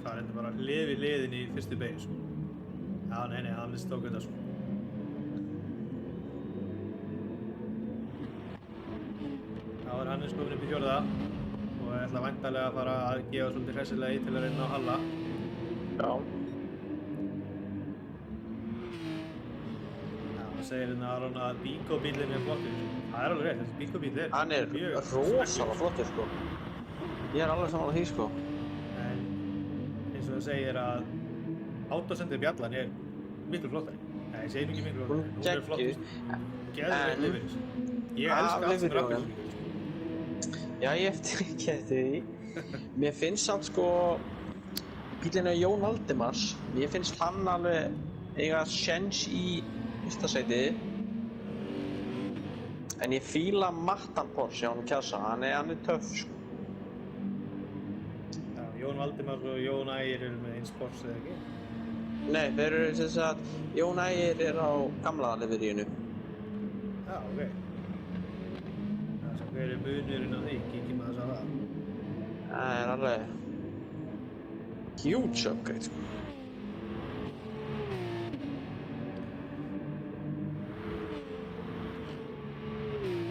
Það er bara hlið við hliðin í fyrstu beygju, sko. Já, nei, Hannes tók þetta, sko. Þá er Hannes komin upp í 4. og ætla væntanlega að fara að gefa svolítið hressilega í til að reyna á Halla. Já. Það segir hérna Aron að Bíkó-bíllinn er flottur. Það er alveg rétt, þessi Bíkó-bíll er... Hann er rosalega flottur, sko. Ég er alveg sammála því, sko. En eins og það segir að Autosendir Bjallan er miklu flottari. Nei, ég segi mikið miklu flottari. Hún er flottust. Geðveikt lifir. Ég elska allt sem er appelsínu. Já, ég eftir ekki eftir því. Mér finnst samt, sko, bíllinn af Jón Valdimars, mér finnst hann alveg eiga séns í fyrsta sæti. En ég fíla mattan Porsche hjá honum Kjassa, hann er töff, sko. Já, Jón Valdimars og Jón Ægir eru með eins Porsche, eða ekki? Nei, þeir eru sem sagt, Jón Ægir er á gamla liveríinu. Já, ok. Hver er munurinn á því? Kíkjum aðeins á það. Það er alveg huge upgrade, sko.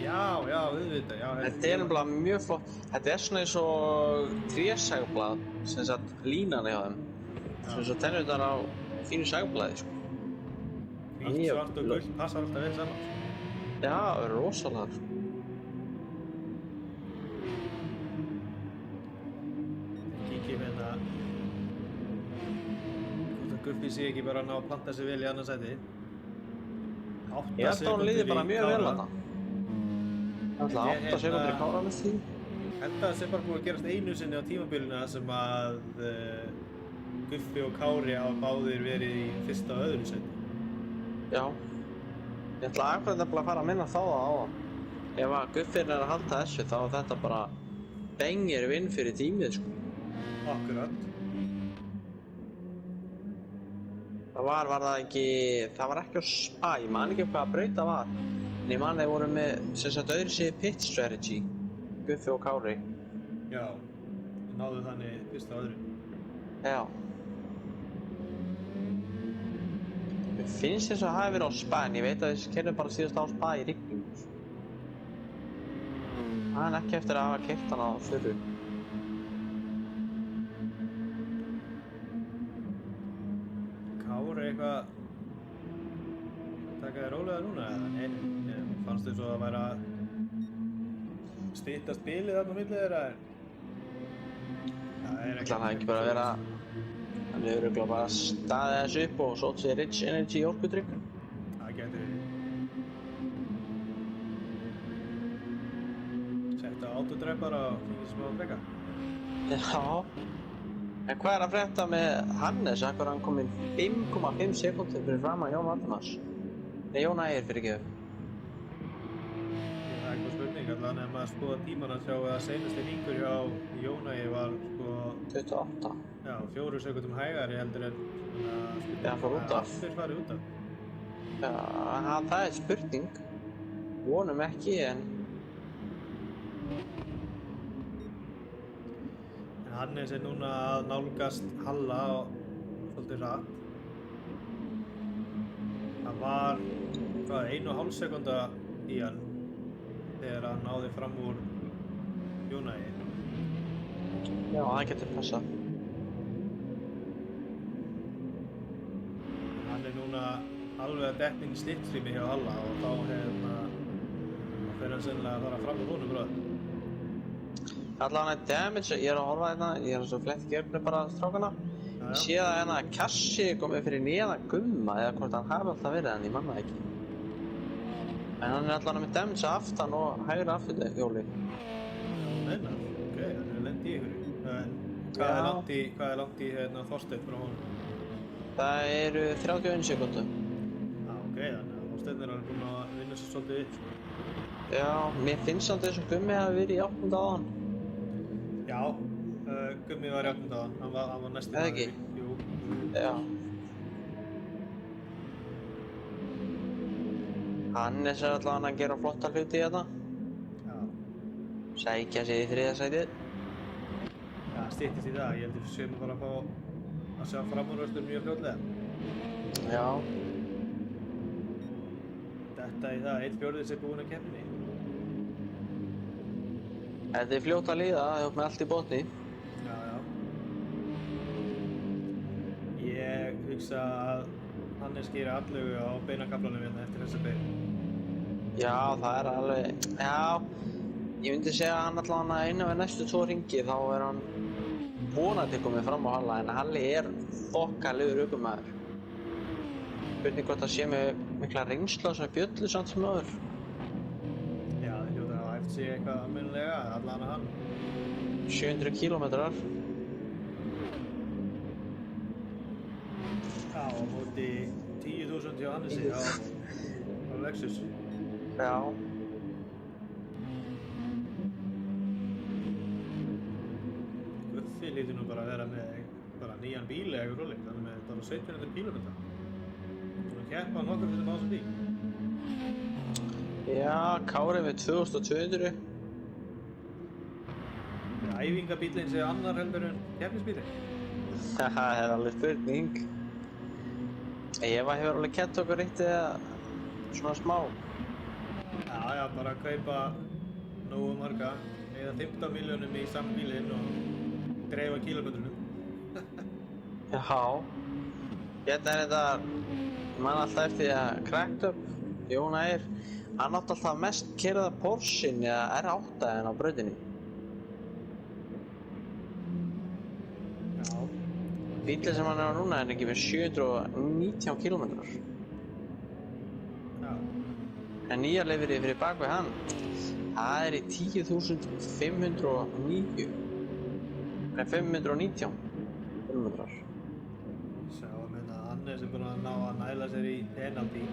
Já, auðvitað, já. Þetta er nefnilega mjög flott. Þetta er svona eins og trésægblað, sem sagt línan hjá þeim. Sem svo tennurnar á fínu sægblaði, sko. Hvítt, svart og gult passar alltaf vel saman, sko. Já, rosalega, sko. Kíkjum hérna. Hvort að Guffi sé ekki bara að ná að planta sig vel í annað sæti. Ég held að hún líði bara mjög vel þarna. Það er 8 sekundur í Kára með því. Held að það sé bara búið að gerast einu sinni á tímabilinu sem að Guffi og Kári hafa báðir verið í fyrsta og öðru sæti. Já. Ég ætla akkurat nefnilega að fara að minna þá á það. Ef að Guffin er að halda þessu þá er þetta bara bengir vinn fyrir tímið, sko. Akkurat. Það var ekki á Spa, ég man ekki hvað braut það var. En ég man þeir voru með, sem sagt, öðru sig pit strategy, Guffi og Kári. Já, náðu þannig fyrsta og öðru. Já. Mér finnst þess að það hafi verið á Spa, en ég veit að þessi keyrðu bara síðast á Spa í rigningu. Það er ekki eftir að hafa keyrt hana á þurru. Kári eitthvað taka þér rólega núna eða? Nei, fannst þér svo að væri að styttast bilið þarna á milli þeirra? Það er Ætlar það ekki bara að vera, hann hefur örugglega bara staðið þessu upp og sótt sér Rich Energy orkudrykk. Það getur verið. Setta autodrive bara og fengið smá að drega. Já. En hvað er að frétta með Hannes? Akkur hann kominn 5,5 sekúndur fyrir framan Jón Valdimars? Nei, Jón Ægir fyrirgefðu. Það er eitthvað spurning, allan ef maður skoða tíman að sjá að seinasti hringur hjá Jónægi var sko 28. Já, 4 sekúndum hægari heldur en svona Já, fór út af. Allir farið út af. Já, það er spurning. Vonum ekki, en Hannes er núna að nálgast Halla og svolítið hratt. Það var, hvað, 1,5 sekúnda í hann þegar hann náði fram úr Jónægi. já, það getur passað. Hann er núna alveg að detta inn í slipstreami hjá Halla og þá fer hann sennilega að fara fram úr honum bráð. Allavega damage, ég er að horfa hérna, ég er svo flett gjörnu bara strákana. Ég sé það hérna að Kassi komið fyrir neðan Gumma eða hvort hann hafi alltaf verið en ég manna það ekki. En hann er allavega með damage að aftan og hægri afturhjóli. Meinar, ok, hann er lent í ykkur. En hvað er langt í Þorsteinn frá honum? Það eru 31 sekúndur. Ok, þannig að bílstæðnir er búin að vinna sér svolítið upp, sko. Já, mér finnst samt eins og Gummi hafi verið í 8. áðan. Já, Gummi var í 8. áðan, hann var næsti Eða ekki? Jú. Já. Hannes er allavega að gera flotta hluti í þetta. Já, Sækja sig í 3. sætið. já, styttist í það, ég held að við séum að fara að fá að sjá framúrvörstur mjög fljótlega. Já. Þetta í það, 1/4 sem búinn að keppninni. Þetta er fljótt að líða, það er með allt í botni. Já, já. Ég hugsa að Hannes gerir allögu á beinakaflanum hérna eftir þessa bein. Já, það er alveg, já, ég myndi segja að hann allavega innan við næstu 2 hringi þá er hann vonandi komið fram á Halla, en Halli er þokkalegur ökumaður. Spurning hvort það sé með mikla reynslu á þessari bjöllu samt sem áður. Já, þeir hljóta að hafa æft sig eitthvað almennilega, allan að hann. 700 kílómetrar. Já, á móti 10.000 hjá Hannesi á Lexus. Já. Guffi lítur nú bara að vera með bara nýjan bíl eða eitthvað svoleiðis, hann er með bara 1700 kílómetra. Þú keppa nokkur fyrir á þessum bíl. Já, Kári með 2200. Æfingabílinn sé annar heldur en keppnisbílinn. Það er alveg spurning. Eva hefur alveg kent okkur eitt eða svona smá. Já, já, bara að kaupa nógu marga, eða 15 milljónum í saman bílinn og dreifa kílómetrunum. Já. Hérna er þetta, ég man alltaf eftir því að Cracked Up, Jón Ægir, hann átti alltaf mest keyrða Porsche'n eða R8 en á brautinni. Já. Bíllinn sem hann er á núna er ekki með 719 kílómetrar. Já. En nýja lifrið fyrir bakvið hann, það er í 10.509. Nei, 519 kílómetrar. Sjáum hérna að Hannes er búinn að ná að næla sér í penalty.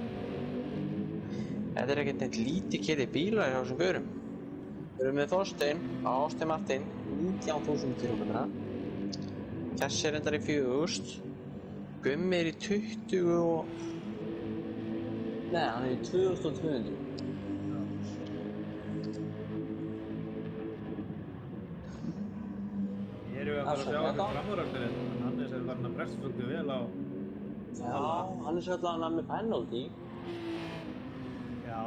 Þetta er ekkert neitt lítið keyrði bílar hjá þessum gaurum. Við erum með Þorstein á Austin Martin, 19.000 kílómetrar. Kessi er endar í 4.000. Gummi er í 20 og... Nei, hann er í 2200. Ég er ju að fara að sjá okkur framúröktur en Hannes er farin að pressa svolítið vel á Já, hann er svolítið með penalty. Já.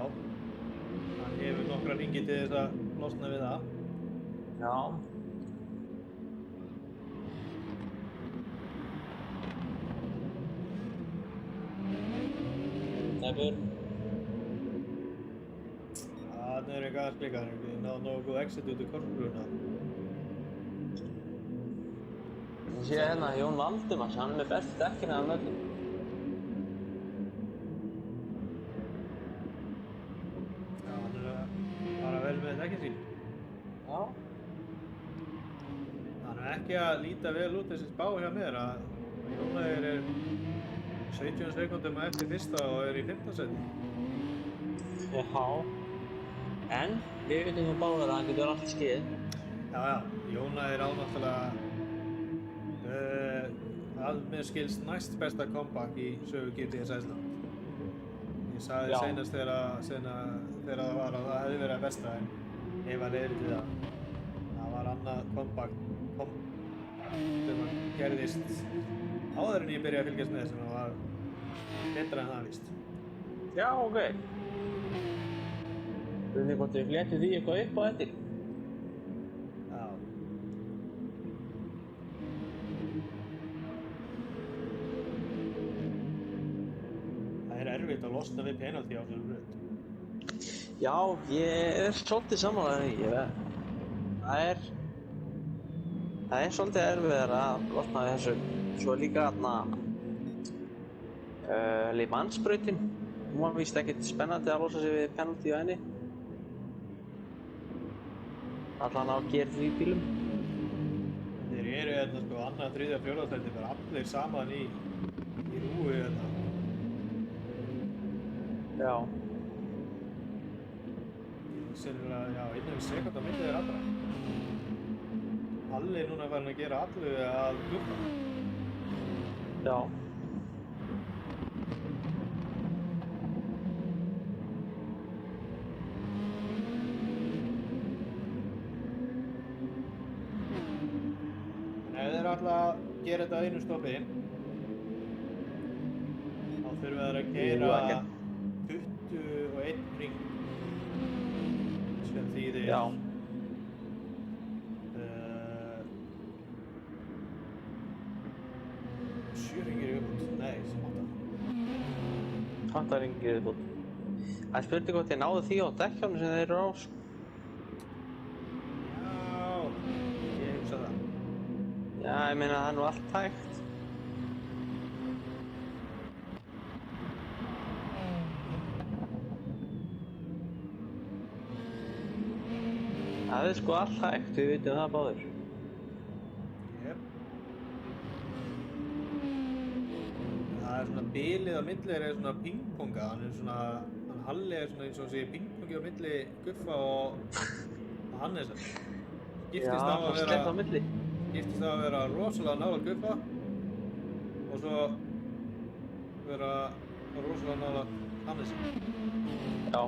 Hann hefur nokkra hringi til þess að losna við það. Já. Tæpur. Þannig er eitthvað að klika, við náðum nógu góð exit út í korfbruna. Ég sé hérna Jón Valdimars, hann er með bestu dekkina af öllum. Já, hann er að fara vel með dekkin sín. Já. Hann er ekki að líta vel út þessi spá hjá mér að Jónæður er 17 sekúndum eftir fyrsta og er í 15 seti. Já. En við veitum nú báðir að hann getur allt skeið. Já, já, Jónæður á náttúrulega að mér skilst næst besta comeback í sögu GTS Æsland. Ég sagði Já. seinast þegar það var að það hefði verið að besta en ef að leiðir til það. Það var annað comeback sem að gerðist áður en ég byrjaði að fylgjast með sem að var betra en það víst. Já, ok. Spurning hvort við fléttum því eitthvað upp á eftir. Já. Það er erfitt að losna við penalty á þessum braut. Já, ég er svolítið sammála því. Það er svolítið erfiðar að losna við þessu. Svo líka þarna Le Mans brautin. Hún var víst ekkert spennandi að losa sig við penalty á henni. Allan á GR3 bílum. Þeir eru hérna sko annað, þriðja, fjórða sæti bara allir saman í rúi hérna. Já. Sennilega, já, innan við sekund á milli þeirra allra. Halli er núna farin að gera allu að Guffa. Já. En ef þeir ætla að gera þetta einu stoppi, þá þurfa þeir að keyra 21 hring. Sem þýðir Já. 7 hringir í uppbútt. Nei, sem 8. 8 hringir í viðbót. Það er spurning hvort þið náðu því á dekkjánum sem þeir eru á, sko. Já, ég hugsa það. Já, ég meina það er nú allt hægt. Það er sko allt hægt, við vitum það báðir. Jep. Það er svona bilið á milli er svona pingponga, hann er svona, hann Halli er svona eins og hann segir pingpongi á milli Guffa og Hannesar. Já, það sleppt á milli. Skiptist það að vera rosalega nálægt Guffa og svo vera rosalega nálægt Hannesar. Já.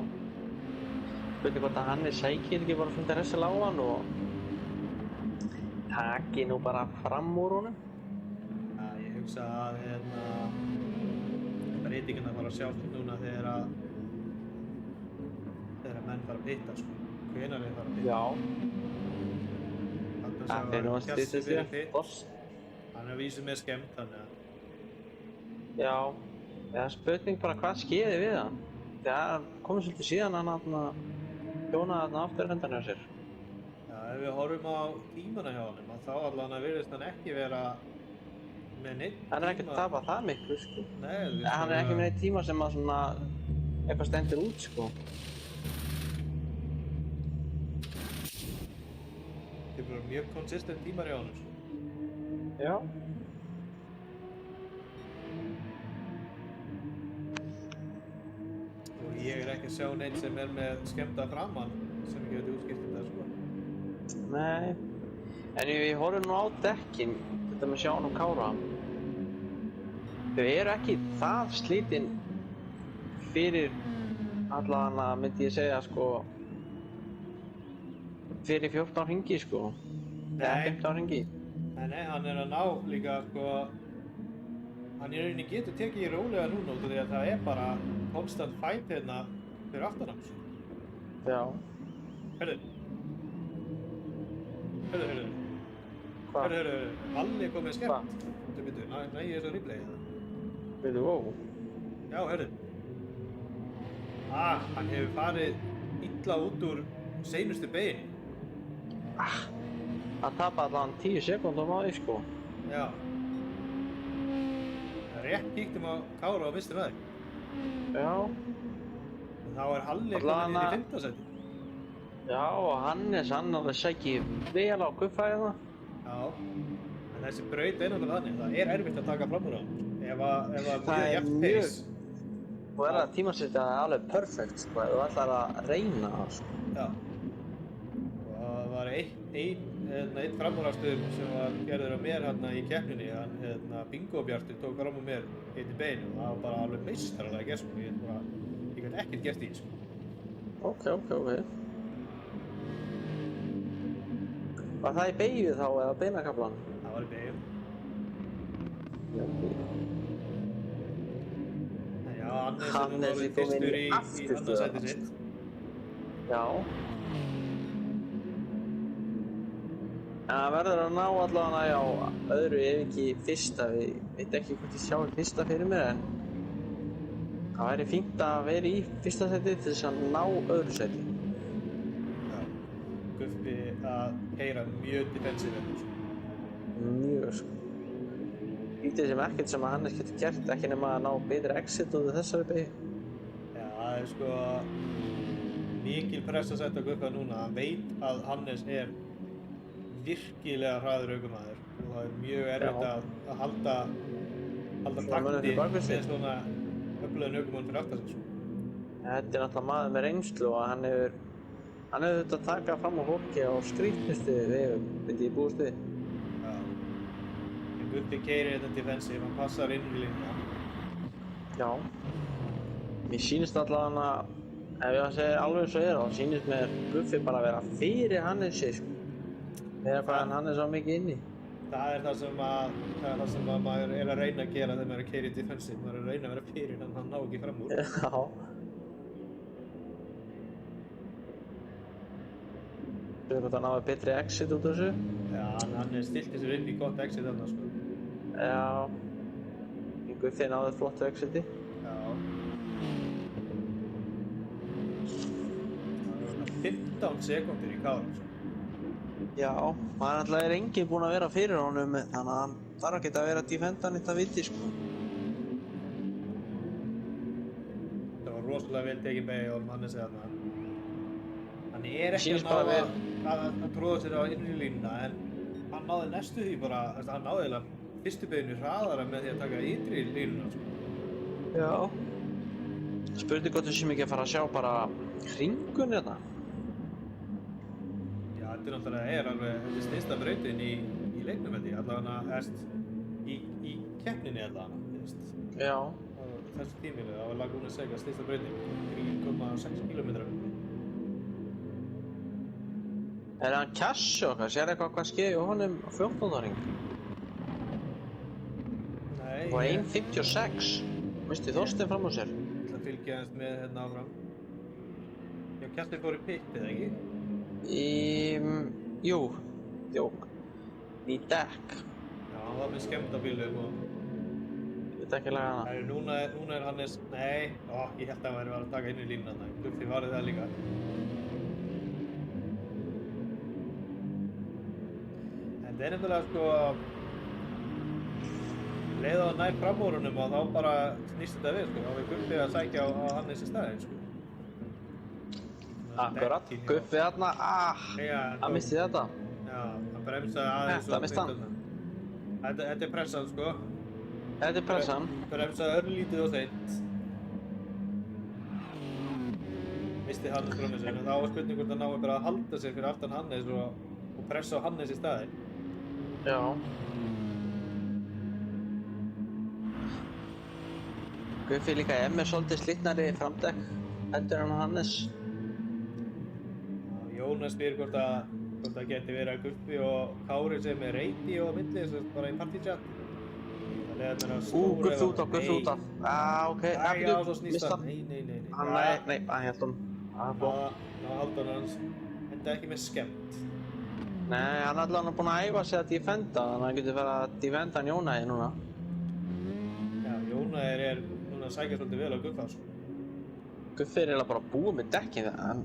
Spurning hvort að Hannes sækir ekki bara fundið hressilega á hann og taki nú bara fram úr honum. Já, ég hugsa að breytingina fara að sjást núna þegar menn fara að pitta, sko. Hvenær þeir fara að pitta. Já. Það er nú að stýta sér, boss. Hann er að vísu með skemmt, þannig að... Já. Það er spurning bara hvað skeiði við hann. Það komið svolítið síðan hann hjónaði þarna afturrendan hjá sér. Já, ef við horfum á tímana hjá honum, þá allan að virðist hann ekki vera með neitt tíma. Hann er ekki að tapa það miklu, sko. Nei, hann er ekki með neitt tíma sem að svona eitthvað stendur út, sko. Þetta er bara mjög konsistent tímar hjá honum, sko. Já. Og ég er ekki að sjá neitt sem er með skemmta framann sem ekki veit útskipt þetta, sko. Nei. En ef við horfum nú á dekkin, þetta með Sján og Kára, þau eru ekki það slítin fyrir allavega, myndi ég segja, sko, fyrir 14 hringi, sko. Eða 15 hringi. Nei, hann er að ná líka, sko, hann í rauninni getur tekið í rólega núna út af því að það er bara konstant fight hérna fyrir aftan hans. Já. Hörðu. Hörðu. Hvað? Hörðu. Halli er komið skemmt. Bíddu, næ, ég er svo replay hérna. Bíddu, ó. Já, hörðu. Hann hefur farið illa út úr seinustu bein. Hann tapaði allavega 10 sekúndum á því, sko. Já. Rétt kíktum á Kára á vinstri veg. Já. En þá er Halli komin inn í 5. sæti. Já, og Hannes, hann alveg sækir vel á Guffa. Já. En þessi braut er náttúrulega þannig, það er erfitt að taka fram úr á. Ef að mjög jafn pace. Og er það tímasetja alveg perfekt, sko, ef þú ætlar að reyna það, sko. Já. Og það var einn framúrastur sem var gerður á mér hérna í keppninni, Bingo Bjartur tók fram úr mér eitt í beinu og það var bara alveg meistarlega gert, sko. Ég gæti ekkert gert í, sko. Ok. Var það í beygju þá eða beinakaflan? Það var í beygju. Já, Hannes er fyrstur í annað sæti sitt. Já. Það verður að ná allavega á öðru ef ekki fyrsta. Við veit ekki hvort ég sjá fyrsta fyrir mér en það væri fínt að vera í fyrsta sæti til þess að ná öðru sæti. Já. Guffi að keyra mjög defensive hérna, sko. Mjög, sko. Lítið sem ekkert sem að Hannes getur gert, ekki nema að ná betri exit út af þessari beygju. Já, það er sko mikil press að setja Guffa núna. Hann veit að Hannes er virkilega hraður ökumaður og það er mjög erfitt að halda takti með svona öflugum ökumann fyrir aftan sig, sko. Þetta er náttúrulega maður með reynslu og hann hefur þurft að taka fram á fólki á skrýtnustu vegum, myndi ég búast við. Já. En Guffi keyrir þetta defensive, hann passar inn í línuna. Já. Mér sýnist allavega ef ég að segja alveg eins og þá sýnist mér Guffi bara að vera fyrir Hannesi, sko. Þegar hvað hann svo mikið inni. Það er það sem að maður er að reyna að gera þegar maður er að keyra í defensive. Maður er að reyna að vera fyrir hann ná ekki fram úr. Já. Þú veist hvort hann náði betri exit út af þessu? Já, hann stilti sér upp í gott exit þarna, sko. Já. Guffi náði flottu exiti. Já. Það var 15 sekúndur í kárum, sko. Já, maður er enginn búinn að vera fyrir honum, þannig að hann þarf ekki að vera að defenda neitt að viti, sko. Það var rosalega vel tekið beygja og Hannes þarna. Hann er ekki Sýnist að bara ná að tróða sér á innri línuna, en hann náði næstu því bara, hann náði eiginlega fyrstu beyginu hraðara með því að taka ytri línuna, sko. Já. Spurning hvort við séum ekki að fara að sjá bara hringun hérna. Þetta náttúrulega alveg, þetta stysta brautin í leiknum, held ég, allavega í keppninni allavega, veist. Já. Á þessu tíminu, það var Laguna Seca stysta brautin, 3,6 km. Er hann Casio okkar? Sér eitthvað hvað skeði á honum á 14. hring? Nei, Það var 1.56. Misti Þorsteinn fram á sér. Ég ætla að fylgja aðeins með hérna áfram. Já, Kjartan fór í pitt, eða ekki? Jú, djók. Ný dekk. Já, hann var með skemmtabílum og... Ég veit ekki laga hana. Núna er Hannes... Nei, ég held að hann væri að taka inn í línuna þarna. Guffi varði það líka. En það er nefnilega sko... Leið á nær framúrunum og þá bara snýst þetta við, sko. Þá er Guffi að sækja á Hannes í staðinn, sko. Akkurat, Guffi þarna, hann misti þetta. Já, hann bremsaði aðeins Þetta misti hann. Þetta er pressan, sko. Þetta er pressan. Bremsaði örlítið og seint. Misti Hannes frá mér sér, en þá var spurning hvort hann nái bara að halda sig fyrir aftan Hannes og pressa á Hannes í staðinn. Já. Guffi líka með svolítið slitnari framdekk heldur en Hannes. Jónas spyr hvort það geti verið að Guffi og Kári sem er reyti á milli, þess að bara í partychat. Það leiði mér að stóra... Guffi út af, Guffi út af. Ok. Já, svo snýst hann. Nei. Nei, hann hélt hún. Ná haldan hans enda ekki með skemmt. Nei, hann er allavega búinn að æfa sig að defenda, þannig að hann getur verið að defenda hann Jónæði núna. Já, Jónæðir er núna að sækja svolítið vel á Guffa, sko. Guffi er eiginlega bara búið með dekkin þegar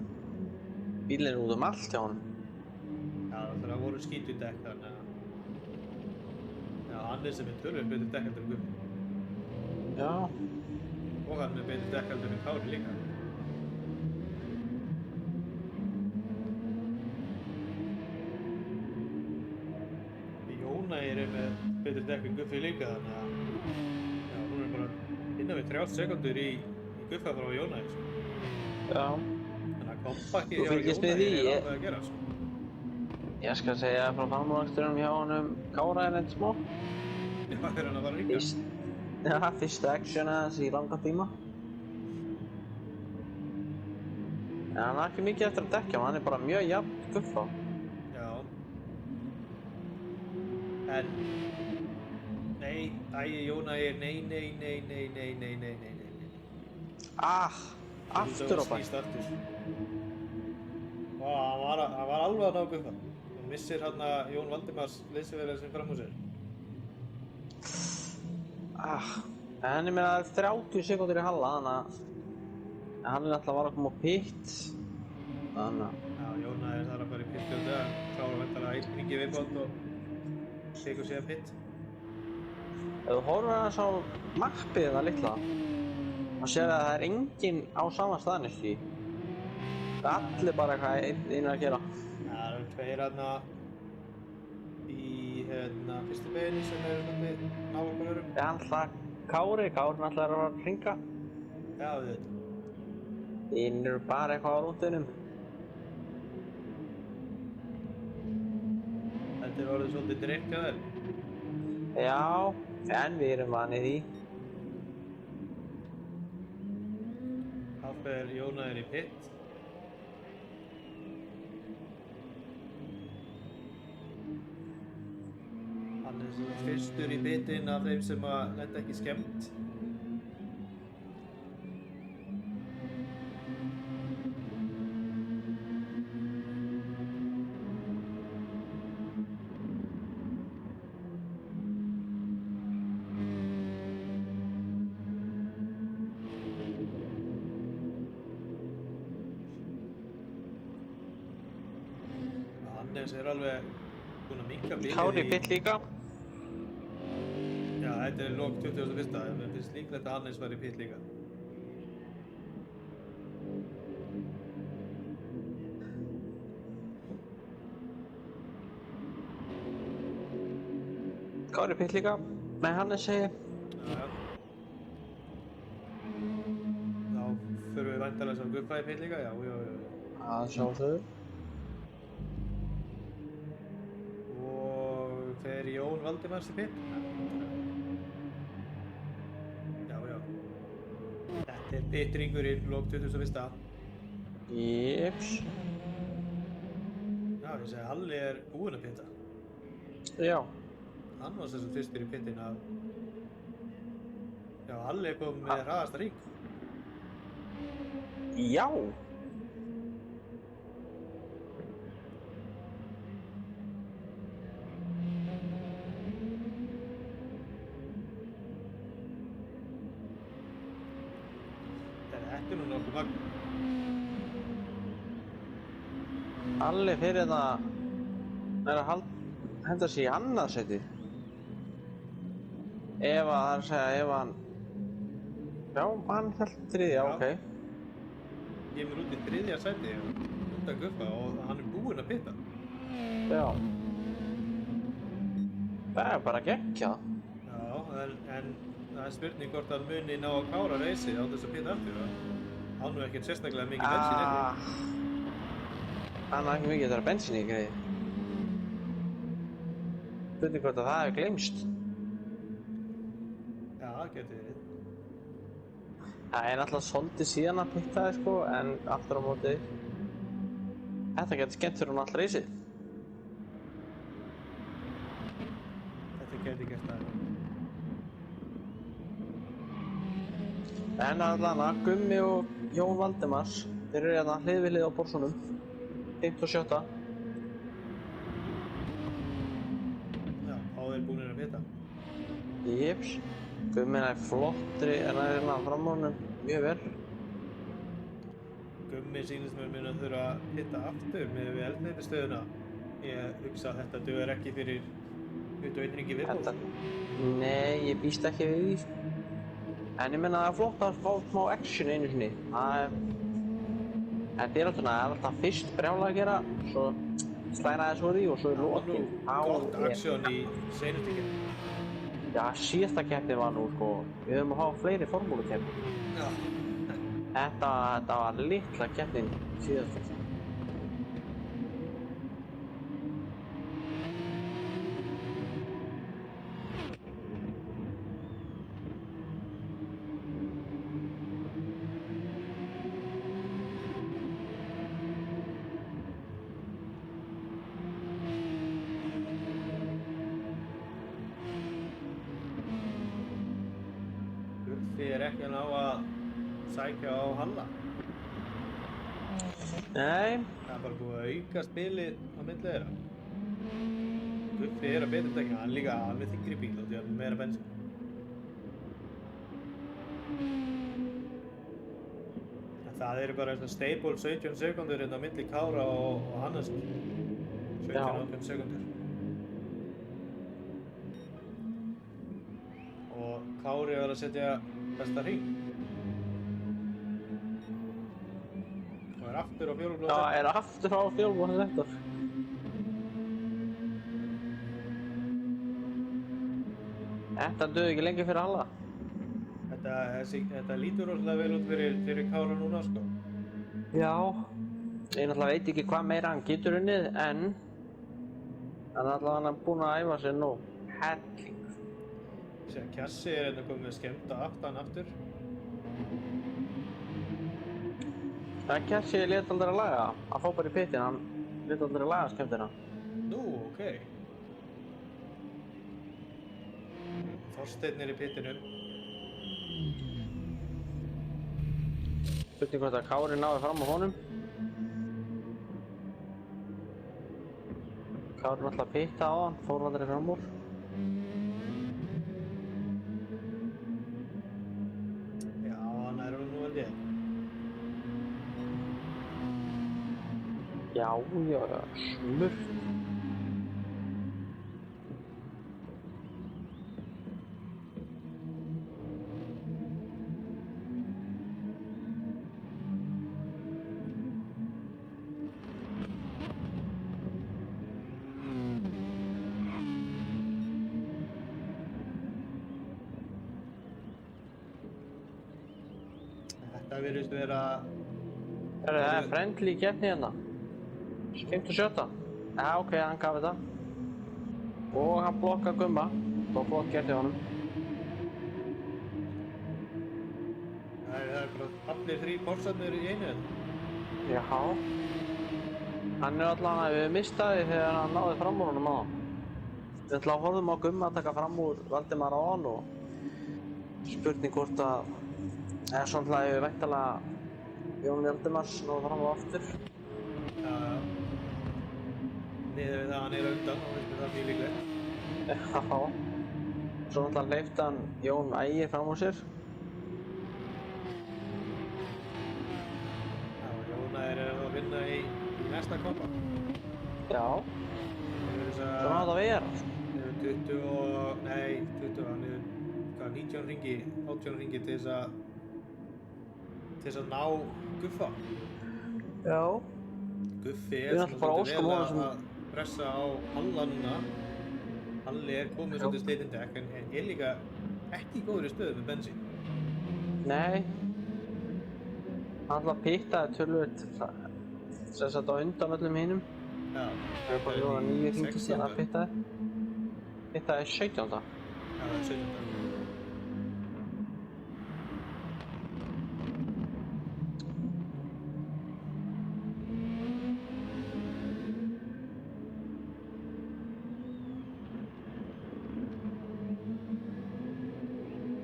bílinn er út allt hjá honum. Já, það voru skítu dekk þannig að... Já, hann er sem er tölvöld betur dekk heldur en Guffi. Já. Og hann er betur dekk heldur en Kári líka. Jónæðir er með betur dekk en Guffi líka þannig að... Já, hún er bara innan við 30 sekundur í Guffa frá Jónæðir, sko. Já. Kompakið Þú hjá fylgist með Jónæði því, er alveg að gera, sko. Ég skal segja frá framúraksturinn hjá honum Kára er smá. Já, þegar hann að fara ríka. Fyrsta action hans í langa tíma. En hann er ekki mikið eftir að dekja, hann er bara mjög jafn Guffa. Já. En... Nei, Jónæði, nei. Aftur á bæ. Snýst aftur. Hann var alveg að ná Guffa. Hann missir hérna Jón Valdimars liðsfélaga sem fram úr sér. En ég meina 30 sekúndur í halla, þannig að hann er alltaf að koma á pitt. Þannig að... Já, Jónæði þarf að fara í pitt og það klára vendalega einn hringi viðbót og tekur síðan pitt. Ef þú horfir aðeins á mappið það litla, þá sér að það er enginn á sama staðnisti. Það er allir bara eitthvað einu að gera. Það eru tveir hérna í fyrstu beginni sem eru náttúrulega nákvæmlega öðrum. Það er alltaf Kári er alltaf að hringa. Já, við veitum. Hinn eru bara eitthvað á rúndunum. Þetta er orðið svolítið drikk hjá þér. Já, en við erum vanið því. Þá fer Jónaður í pitt. Hann er svona fyrstur í pittinn af þeim sem að lenda ekki skemmt. Hannes er alveg búinn að minnka bilið Kári pitt líka. Já, þetta er lok 21. Mér finnst líklegt að Hannes var í pitt líka. Kári pitt líka. Nei, Hannes segi. Já. Þá förum við væntanlega sem Guffa í pitt líka, já. Að sjálfsögðu. Og fer Jón Valdimars í pitt. Já. Þetta er pittringurinn lok 21. Jeps. Já, ég segi Halli er búinn að pitta. Já. Hann var þessum fyrstur í pittin að... Já, Halli er komið með hraðasta ring. Já. Þetta er nú nokkuð magn. Alli fyrir það er að henda sig í annað seti. Ef að það er að segja ef hann... Já, hann held þriðja, Já. ok. Kemur út í 3. sæti undan Guffa og hann er búinn að pitta. Já. Það er bara geggjað. Já, en það er spurning hvort hann muni ná að klára reysið á þess að pitta aftur. Hann er ekkert sérstaklega mikið bensín eftir. Hann er ekki mikið þar bensín í greið. Spurning hvort að það hefur gleymst. Já, það getur verið. Það er náttúrulega svolítið síðan að pittaði sko, en aftur á móti þetta getur skemmt fyrir hún alltaf reysið. Þetta getur gert það. En allavega, Gummi og Jón Valdimars, þeir eru hérna hlið við hlið á borsunum, 5. og 7. Já, báðir búnir að pitta. Jeps. Gummi er flottri en það er hérna fram á honum mjög vel. Gummi sýnist mér að þurfa að pitta aftur með við eldsneytistöðuna. Ég hugsa að þetta dugar ekki fyrir 21 ringi viðbót. Nei, ég býst ekki við því. En ég menna það er flott að fá smá action einu sinni. Þetta er alltaf fyrst brjála að gera, svo slæra þess úr því og svo í lokin. Það var nú gott aksjón í seinustu keppni. Já, síðasta keppni var nú sko, við höfum að hafa fleiri formúlukeppni. Já. Þetta var litla keppnin síðasta keppni. Guffi er ekki að ná að sækja á Halla. Nei, Það er bara búið að auka spilið á milli þeirra. Guffi er að betra tekja, hann líka alveg þyngri bíl og því að meira bensín. En það eru bara svona stable 17 sekundur hérna á milli Kára og Hannesar. 17-18 sekundur. Og Kári var að setja besta hring. Og er aftur á fjólubláa það er aftur á fjólubláa sektor. Þetta döði ekki lengi fyrir alla. Þetta lítur rosalega vel út fyrir Kára núna, sko. Já, ég náttúrulega veit ekki hvað meira hann getur unnið, en hann er allavega búinn að æfa sig nú. Helling. Sér Kjassi er hérna komið með skemmta aftan aftur. Það Kjassi lét aldrei að laga, hann fór bara í pittin, hann lét aldrei að laga skemmtina. Nú, ok. Þorsteinn er í pittinum. Spurning hvort að Kári náði fram á honum. Kári náttúrulega pitta á hann, fór aldrei fram úr. Já, hann er nú held ég. Já, smurt. Þetta virðist vera... Það er friendly keppni hérna. 57. Já, ok, hann gaf þetta. Og hann blokkaði Gumma. Það var flott gert í honum. Það er bara allir 3 korsarnir í einu. Já. Hann er allavega við mistaði þegar hann náði fram úr honum á hann. Við ætla að horfum á Gumma að taka fram úr Valdimar á hann og spurning hvort að eða svona ætlaði við væntanlega Jón Valdimars náði fram úr aftur. Já. Niður við það hann er undan og finnst það mjög líklegt. Já. Svo náttúrulega hleypti hann Jón Ægir fram úr sér. Já, Jóna er að vinna í næsta koppa. Já. Svona átt að vera. Hefur 20 og... Nei, 20, hann hefur 19 ringi, 18 ringi til þess að ná Guffa. Já. Guffi Við er ætlum bara að óska vel honum að pressa á Halla núna. Halli er komið svolítið slitindekk en er líka ekki í góðri stöðu með bensín. Nei. Hann alltaf pittaði tölvöld sem sagt á undan öllum hinum. Já. Það er bara svona 9 hringir síðan að pittaði. Pittaði 17. Já, 17.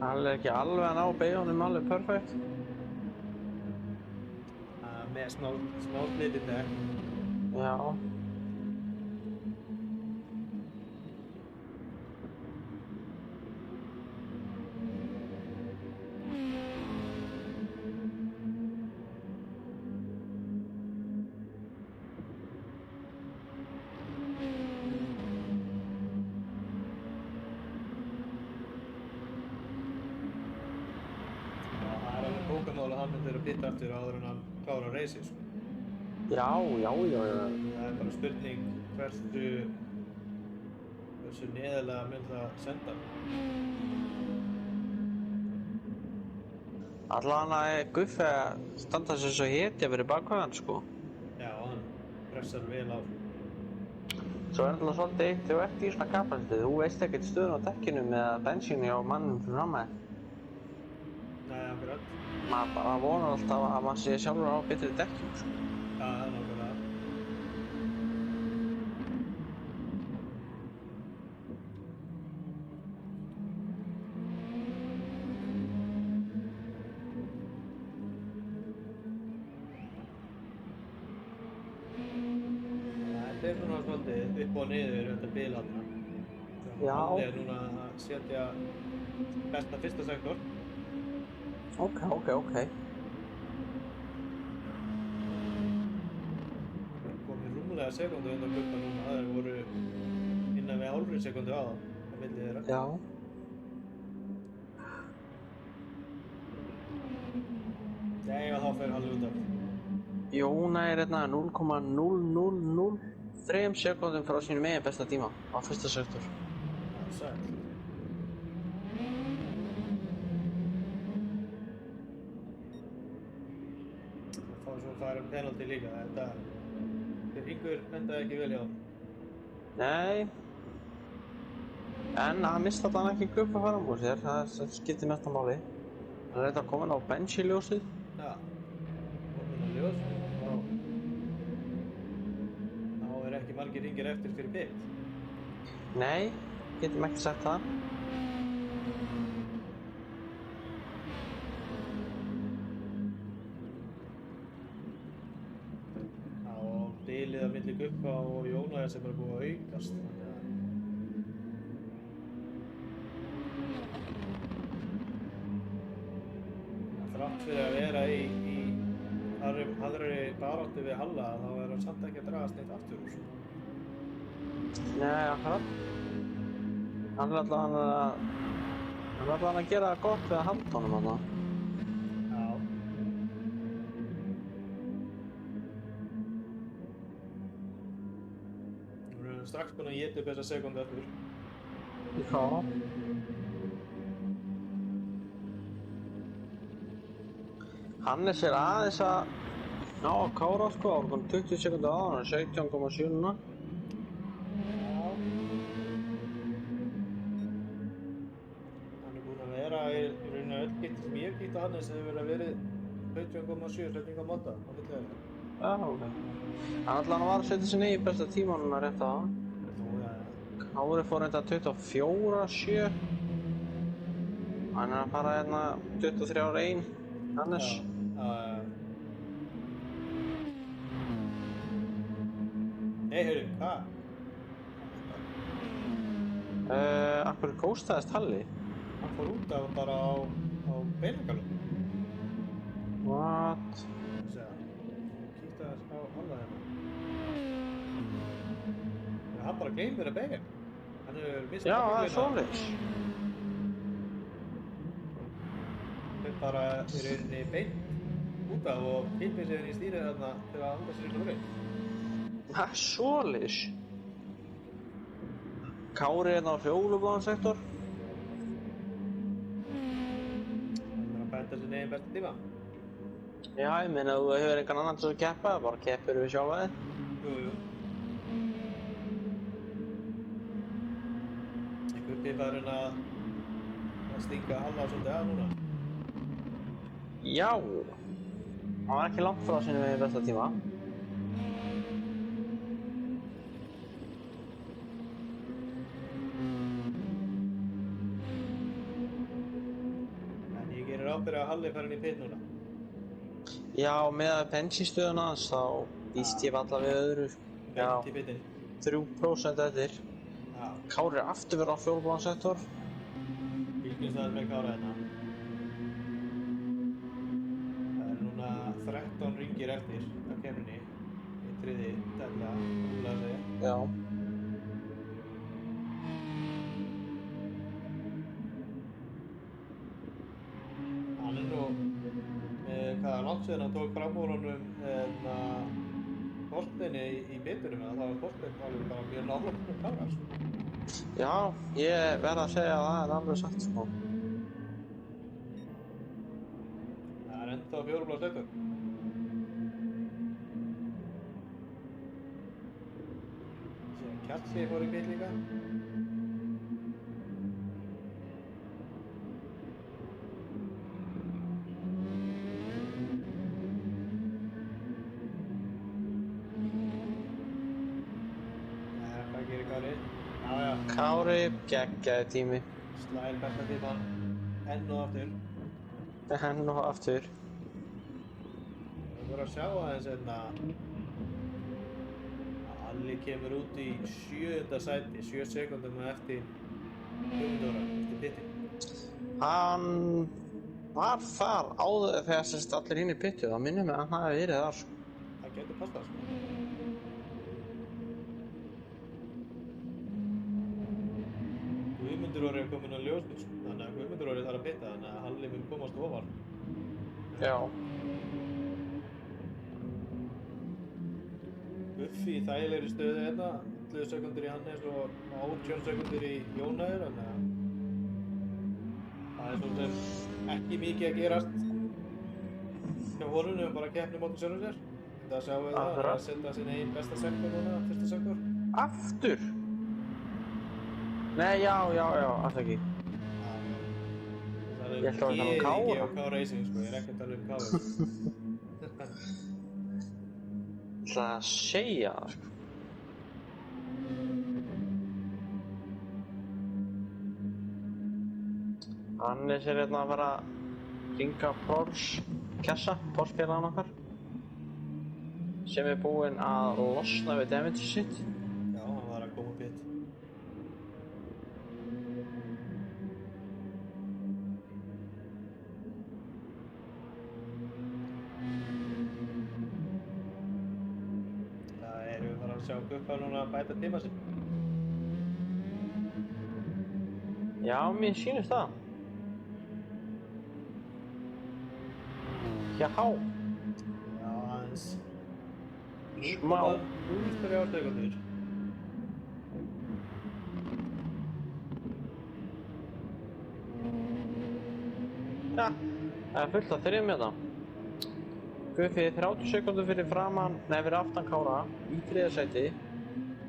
Hann er ekki alveg að ná beigunum alveg perfekt. Með smá slitindekk. Já. Bókamál að hann myndir að pitta aftur áður en hann klárar að reysi, sko. Já. Það er bara spurning hversu neðarlega mun það senda. Allavega er Guffi að standa sig svo hetja fyrir bakhauðan, sko. Já, hann pressar vel á. Svo er alltaf svolítið eitt þegar þú ert í svona kapasitið. Þú veist ekkert stöðun á dekkinu með bensínu á mannum fyrir fram með. Nei, akkurat. Maður bara vonar alltaf að maður sé sjálfur á betri dekkjum, sko. Já, það er nákvæmlega. Þetta er svona svolítið upp og niður þetta bil þarna. Já. Hann er núna að setja besta fyrsta sektor. Ok. Komið rúmlega sekundu undan Guffa núna. Það voru innan við hálfri sekundu á milli þeirra. Já. Nei, og þá fer Halli út af. Jóna er hérna 0,0003 sekúndum frá sínum eigin besta tíma á fyrsta sektor. Það er sætt. Fá svo færum penalty líka. Þeir hringur endaði ekki vel hjá hann. Nei. En hann misti allan ekki guppa fram úr sér, það skiptir mesta máli. Hann er þetta komin á bench í ljósið. Já, komin á ljós. Þá ekki margir hringir eftir fyrir pit. Nei, getum ekki sagt það. Já, og bilið á milli Guppa og Jónæðar sem búið að aukast. Þrátt fyrir að vera í harðri baráttu við Halla, þá hann samt ekki að dragast neitt aftur úr. Nei, akkurat. Hann er allavega að gera gott við að halda honum þarna. Já. Nú erum við strax búin að éta upp þessa sekundu aftur. Já. Hannes er aðeins að ná að kára sko, það kom 20 sekundur á hann, 17,7 núna. Sem ég hef kýtt á Hannes hefur verið 17,7, 17,8 á milli þeirra. Já, ok. Hann allan var að setja sér niður í besta tíma núna rétt á hann. Nú, já. Kári fór reynda 24,7. Hann er að fara hérna 23,1. Hannes. Nei, heyrðu, hvað? Af hverju ghostaðist Halli? Hann fór út af bara á beinagalum. What? Kýtt aðeins á Halla hérna. Hann bara gleymir að beigja. Hann hefur mistað Já, það er svoleiðis. Hann bara í rauninni beint út af og kippir sig í stýrið þarna til að anda sér inn á braut. Það er svoleiðis. Kári hérna á fjólubláðan sektor. Bæta sér neginn besta tíma. Já, ég meina þú hefur engan annan til að keppa, bara keppir við sjálfa þig. Jú. Einhver pipparinn að stinga Halla svolítið af núna. Já. Hann var ekki langt frá sínum við besta tíma. Fyrir að Halli fær hann í pit núna. Já, með bensínstöðuna hans þá býst ég alla við öðru. Já, Beint í pitinn. 3% eftir. Já. Kári er aftur verið á fjólubláðan sektor. Fylgjumst aðeins með Kára hérna. Það núna 13 ringir eftir á keppninni. Í þriði dæla, að segja. Já. Hvaða langt síðan hann tók fram úr honum Þorsteini í bitunum, en það var Þorstein alveg bara mjög nálægt með Kára, sko. Já, ég verð að segja að það er alveg satt, sko. Það er enda á fjólubláð sektor. Síðan Kjartsi fór í pit líka. Kári, geggjaði tími. Slær besta tíman, enn og aftur. Enn og aftur. Við vorum að sjá aðeins að Halli kemur út í 7. sæti, 7 sekúndum eftir Guðmundur eftir pitinn. Hann var þar áður þegar sérst allir inn í pittu, þá minnum mig að hann hafi verið þar. Það getur passað, sko. Guðmundur er komin á ljós, þannig að Guðmundur er þar að pitta, þannig að Halli mun komast ofar. Já. Guffi í þægilegri stöðu hérna, 11 sekundur í Hannes og 18 sekundur í Jónæður, þannig að það er svona sem ekki mikið að gerast. hjá honum er bara keppni móti sjálfum sér. Það sjáum við það, hann er Akkurat. að setja sinn eigin besta sektor núna, fyrsta sektor. Aftur? Nei, já, afsaki. Það Ég ætla að tala um G Kára. og K-Racing sko, ég er ekki að tala um Kára. Ég ætla að segja það, sko. Hannes er hérna að fara að hringa Porsche kassa, Porsche félagann okkar, sem er búinn að losna við damage sitt. Já, hann var að koma upp hitt. Það erum við bara að sjá Guffa núna að bæta tíma sinn. Já, mér sýnist það. Já, Já, aðeins. smá. 0,3 sekundur. Ja, það er fullt af þrjum hérna. Guffi 30 sekúndur fyrir fyrir aftan Kára í 3. sæti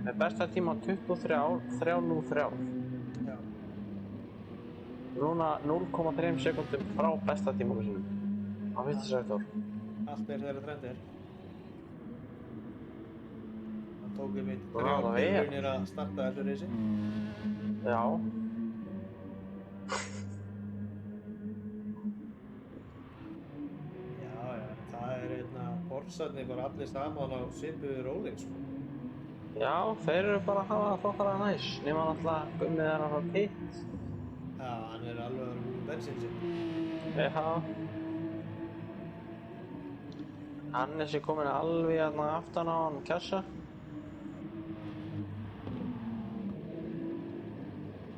með besta tíma 23.303. Já. Núna 0,3 sekúndum frá besta tímanum sinum á fyrsta sektor. Allt er þeirra trendir. Það tók mitt Já, það 3 er. tilraunir að starta þessu reysi. Já. Já, það er Porsarnir bara allir saman á svipuðu róli, sko. Já, þeir eru bara að hafa þokkalega næs. Nema náttúrulega Gummið er að fara pitt. Já, hann er alveg að vera bensín sinn. Já. Hannes er komin alveg hérna aftan á hann kassa.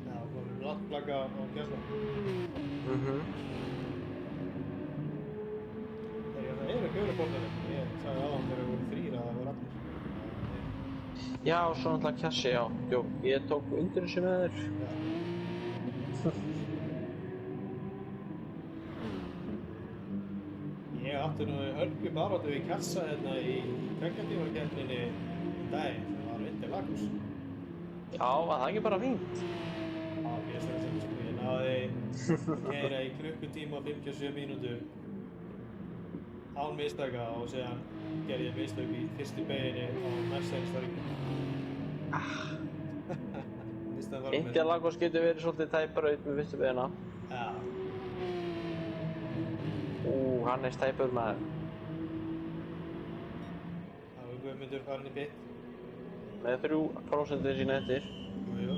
Já, komin látt flagga á kjæsla. Það eru fjóri Porsarnir. Ég sagði á hann þegar það voru 3 að það voru allir. Já, svo náttúrulega kjassi, já. Jú, ég tók undir þessu með þér. Ég átti nú hörgu baráttu við kassa hérna í kveikjatímakeppninni daginn sem var Interlagos. Já, var það ekki bara fínt? Já, ég stressaði sko. Ég náði að keyra í klukkutíma og 57 mínútur án mistaka og síðan gerði ég mistök í fyrstu beginni á næstæðinstörginu. Mistaði bara með. Interlagos getur verið svolítið tæpar út með fyrstu beina. Já. Hannes tæpur maður. Það var Guðmundur farin í pitt. Með 3% sína eftir. Jú.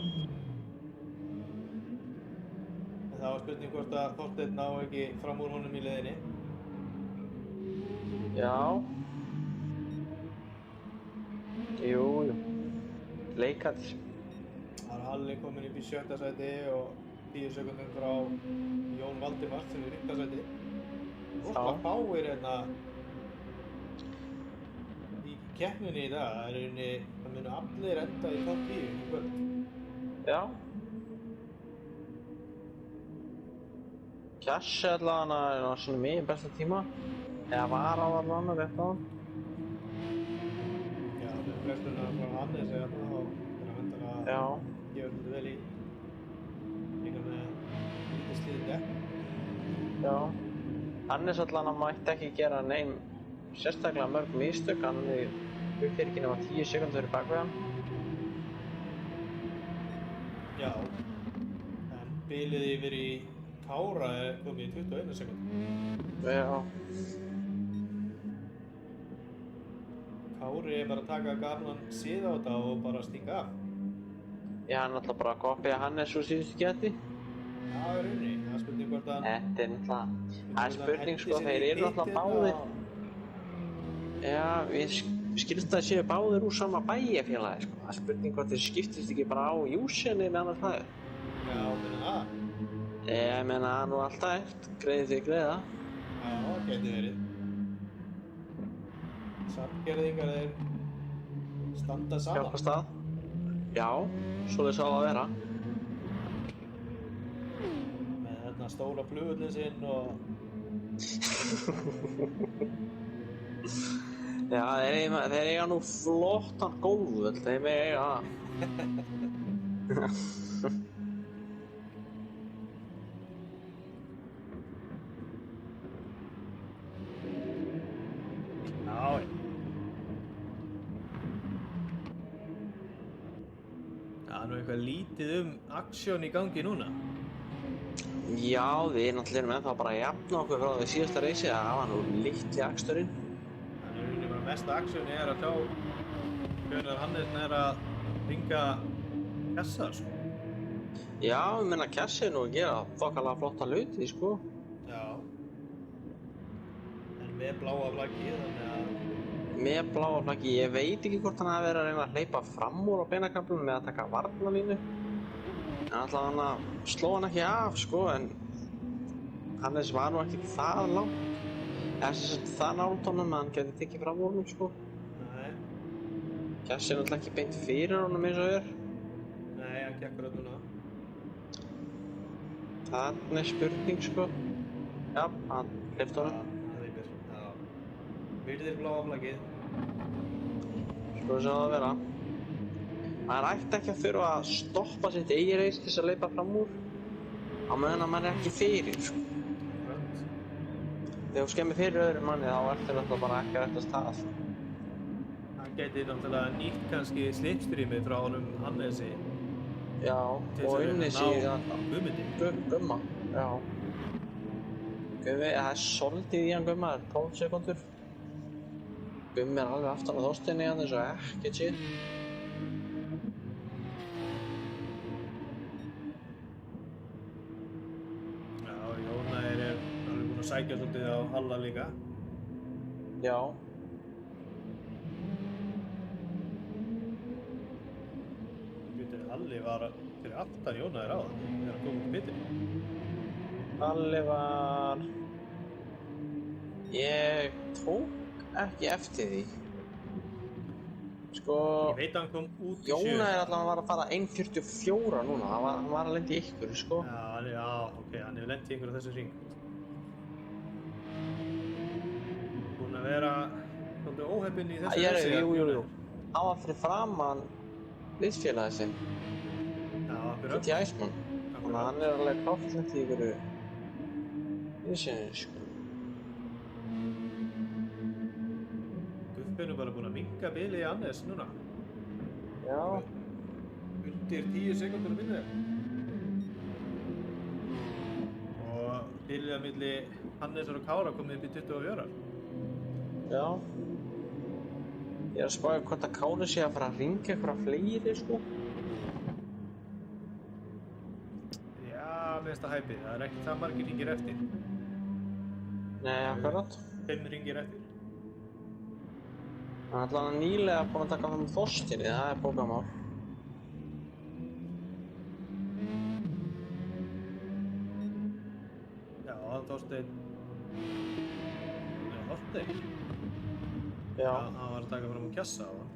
En það var spurning hvort að Þorsteinn ná ekki fram úr honum í leiðinni. Já. Jú. Leikarnir. Það var Halli kominn upp í 7. sæti og 10 sekúndum frá Jón Valdimar sem er í 5. sæti. Rosalega fáir hérna í keppninni í dag. Það er rauninni, það munu allir enda í topp 10 í kvöld. Já. Kjassi allavega er svona mjög besta tíma. Eða var á allan rétt á hann. Já, það er flesturna frá Hannes eða þarna og þeir að venda að Já. gefa þetta vel í. Líka með lítið slíðið dekk. Já. Hannes allavega mætti ekki gera nein sérstaklega mörg mistök. Hann er uppfyrir ekki nema 10 sekúndur fyrir bak við hann. Já, en bilið yfir í Kára er komið í 21 sekúndur. Já. Kári er bara að taka garnan síða á þetta og bara stinga af. Já, hann er alltaf bara að kopja Hannes úr síðustu geti. Já, í rauninni. Það er spurning hvort að Þetta er náttúrulega, það er spurning sko, þeir eru náttúrulega báðir. Já, við skilst að séu báðir úr sama bæjarfélagi sko. Það er spurning hvort þeir skiptist ekki bara á júsinni með annars það. Já, meina það. Ég meina það er nú alltaf eftir, greiði þig greiða. Já, það geti verið. Safngerðingar þeir standa saman. Hjálpast að. Já, svoleiðis á að vera. Með þarna stóra flugullin sinn og Já, þeir eiga nú flottan golfvöll, þeir mega eiga það. Já. Það er nú eitthvað lítið aksjón í gangi núna. Já, við náttúrulega erum ennþá bara að jafna okkur frá því síðasta reysið að hafa nú litli aksturinn. Þannig að mesta aksjóni að sjá hvernig Hannes að ringa kassar, sko. Já, ég meina Kessi nú að gera þokkalega flotta hluti, sko. Já. En með bláa flaggið, þannig að... Með bláa flaggi, ég veit ekki hvort hann hafi verið að reyna að hleypa fram úr á beinakaflunum með að taka varnarlínu. En alltaf hann sló hann ekki af, sko, en Hannes var nú ekki það langt. Eða sem sagt það nálægt honum að hann geti tekið fram úr honum, sko. Nei. Kessi er náttúrulega ekki beint fyrir honum eins og er. Nei, ekki akkurat núna. Þarna er spurning, sko. Já, hann hleypti honum. Það veipir, já. Virðir bláa flaggið. Sko sjá það vera. Maður ætti ekki að þurfa að stoppa sitt eigin reis til þess að hleypa fram úr á meðan að maður er ekki fyrir, sko. Þegar þú skemmir fyrir öðrum manni þá ertu náttúrulega bara ekki á rétta stað. Hann gæti náttúrulega nýtt kannski slipstreamið frá honum Hannesi. Já, og unnið síðan Gumma, já. Gummi, það er svolítið í hann Gumma, það er 12 sekúndur. Gummi er alveg aftan á Þorsteini hann eins og ekkert shit. Já, Jóna er alveg búinn að sækja svolítið á Halla líka. Já. Halli var fyrir aftan Jóna á það, þegar hann kom út pitinu. Halli var... Ég tók ekki eftir því. Sko... Ég veit að hann kom út í 7. Jóna er allavega að fara 1.44 núna, hann var að lenda í ykkur, sko. Já, ok, hann hefur lent í einhverju þessum hring. Búinn að vera svolítið óheppinn í þessu reysi. Jú. Hann var fyrir framan liðsfélagið sinn. Já, akkurat. Kitty Iceman. Þannig að hann er alveg klárt lent í ykkur liðsfélagið, sko. Guðbjörn er bara búinn að minnka bilið í Hannes núna. Já. Undir 10 sekúndur á milli. Og bilið á milli Hannesar og Kára komið upp í 24. Já. Ég er að spája hvort að Kári sé að fara að ringja einhverja fleiri, sko. Já, mér finnst það hæpið. Það er ekki það margir hringir eftir. Nei, akkurat. 5 hringir eftir. Hann er allavega nýlega búinn að taka fram Þorsteini, það er bókamál. Já, Þorsteinn... Nei, Þorsteinn? Já. Hann var að taka fram kjassa á hann.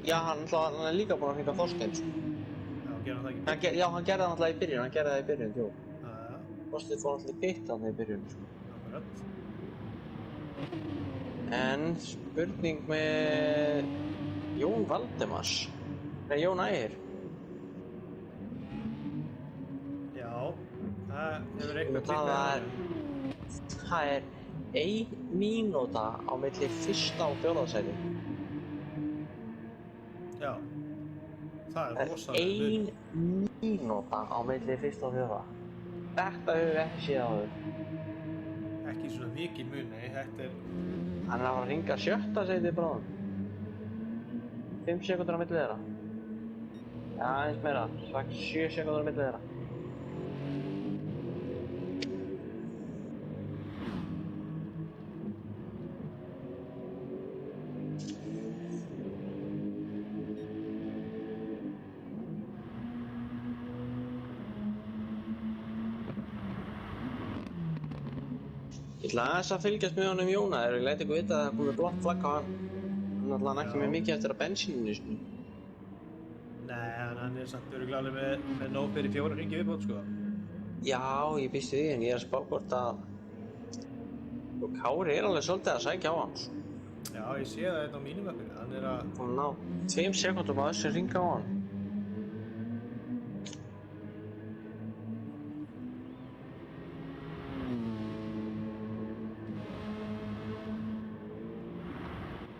Já, hann er líka búinn að hringa Þorstein, sko. Já, gerði hann það ekki? Já, hann gerði það náttúrulega í byrjun, hann gerði það í byrjun, jú. Já. Þorstein fór náttúrulega í pitt þarna í byrjun, sko. Akkurat. En spurning með Jón Valdimars, nei Jón Ægir. Já, það hefur eitthvað Það er 1 mínúta á milli 1. og 4. sæti. Já, það er rosalega 1 mínúta á milli 1. og 4. Þetta höfum við ekki séð áður. Ekki svona mikið mun, nei, þetta er... Hann er að fara að ringa 7. sæti bráðum. 5 sekúndur á milli þeirra. Já, aðeins meira, 7 sekúndur á milli þeirra. Ég ætla aðeins að fylgjast með honum Jóna þegar ég læt ykkur vita að það er komið blátt flagg á hann. Hann er alltaf ekki með mikið eftir að bensíninu, sko. Nei, hann er samt örugglega alveg með nóg fyrir 4 hringi viðbót, sko. Já, ég býst við því, en ég er að spá hvort að og Kári er alveg svolítið að sækja á hann. Já, ég sé það hérna á mínum öppinu. Hann er að... Hún ná 2 sekundum að þessu ringa á hann.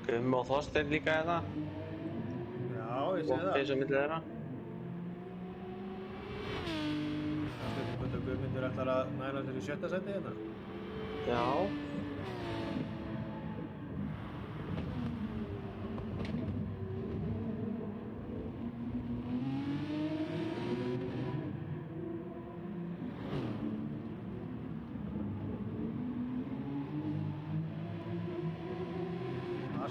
Gummi og Þorsteinn líka hérna. Já, ég sé það. Þessu milli þeirra. Stundum hvort að Guðmundur ætlar að næla sér í 7. sæti hérna. Já.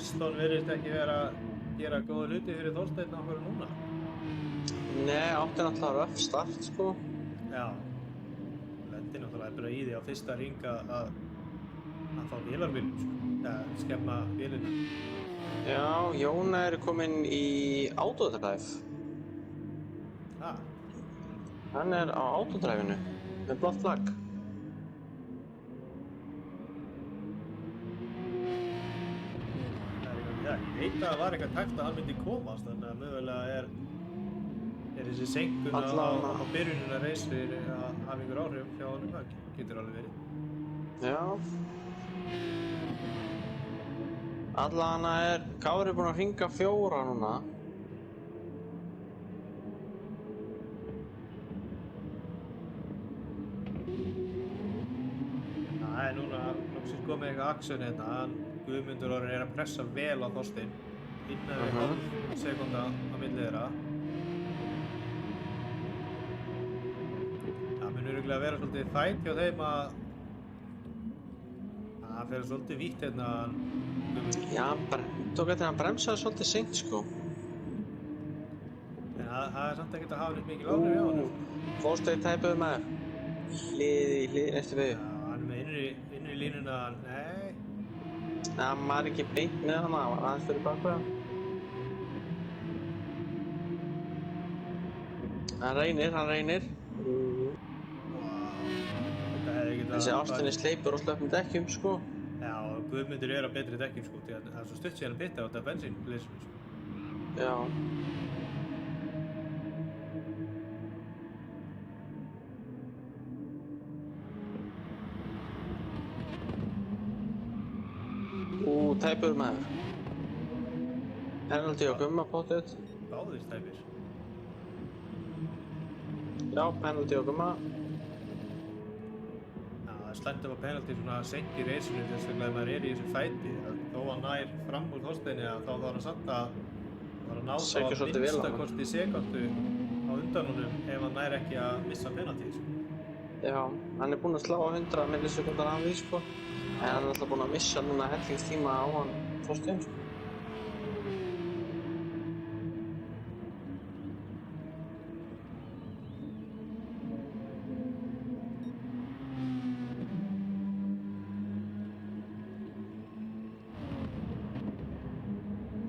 Aston virðist ekki vera að gera góða hluti fyrir Þorsteinn á hverju núna. Nei, átti náttúrulega röff start, sko. Já. Lendi náttúrulega bara í því á fyrsta hring að fá vélarvélum, sko. Ja, skemma vélina. Já, Jóna er kominn í autodrive. Ha? Hann er á autodrive-inu með blátt flagg. Ég veit að það var eitthvað takt að hann myndi komast, þannig að mögulega er þessi senkun á byrjunina reysir að hafa einhver áhrif hjá honum, það getur alveg verið. Já. Allavega er Kári búinn að hringa 4 núna. Það er núna loksins komið eitthvað action hérna. Guðmundur orðinn er að pressa vel á Þorsteinn innan við hálf sekúnda á milli þeirra. Það mun örugglega að vera svolítið fætt hjá þeim að það fer svolítið vítt hérna Guðmundur. Já, tók eftir að hann bremsaði svolítið seint, sko. En það er samt ekkert að hafa neitt mikil áhrif hjá honum. Þorsteinn tæpaði með hlið í hlið næstu við. Já, hann er með innri línuna, nei. Já, maður er ekki beint með hana, hann var aðeins fyrir bakveða. Hann reynir. Þessi ástinni sleipur og slöpum dekkjum, sko. Já, Guðmundur er á betri dekkjum, sko, því að það er svo stutt síðan að bytta á þetta bensínleysinu, sko. Já. Tæpur maður. Penalty á Gumma pottet. Báðir tæpir. Já, penalty á Gumma. Já, það er slæmt að fá penalty svona seint í reysinu þess vegna ef maður er í þessu fæti. Þó að nær fram úr Þorsteini þá var hann samt að ná þá að minnstakosti sekundu á undan honum ef hann nær ekki að missa penalty, sko. Já, hann er búinn að slá á 100 millisekundar af því, sko. En hann er alltaf búinn að missa núna hellingstíma á hann Þorstein, sko.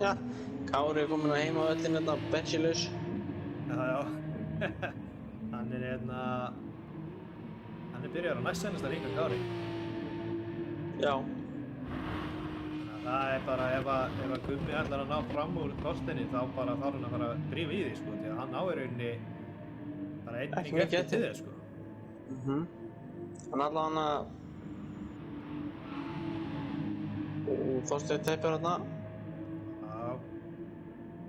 Já, Kári er kominn að heima á öllin þetta, bensilaus. Já. Hann er byrjar á næst seinasta hring Kári. Já. Þannig að það er bara ef að Gummi ætlar að ná fram úr Þorsteini þá bara þarf hann að fara að drífa í því, sko, því að hann á í rauninni bara einn hring eftir til þess, sko. Hann allavega Þorsteinn tæpur hérna. Já.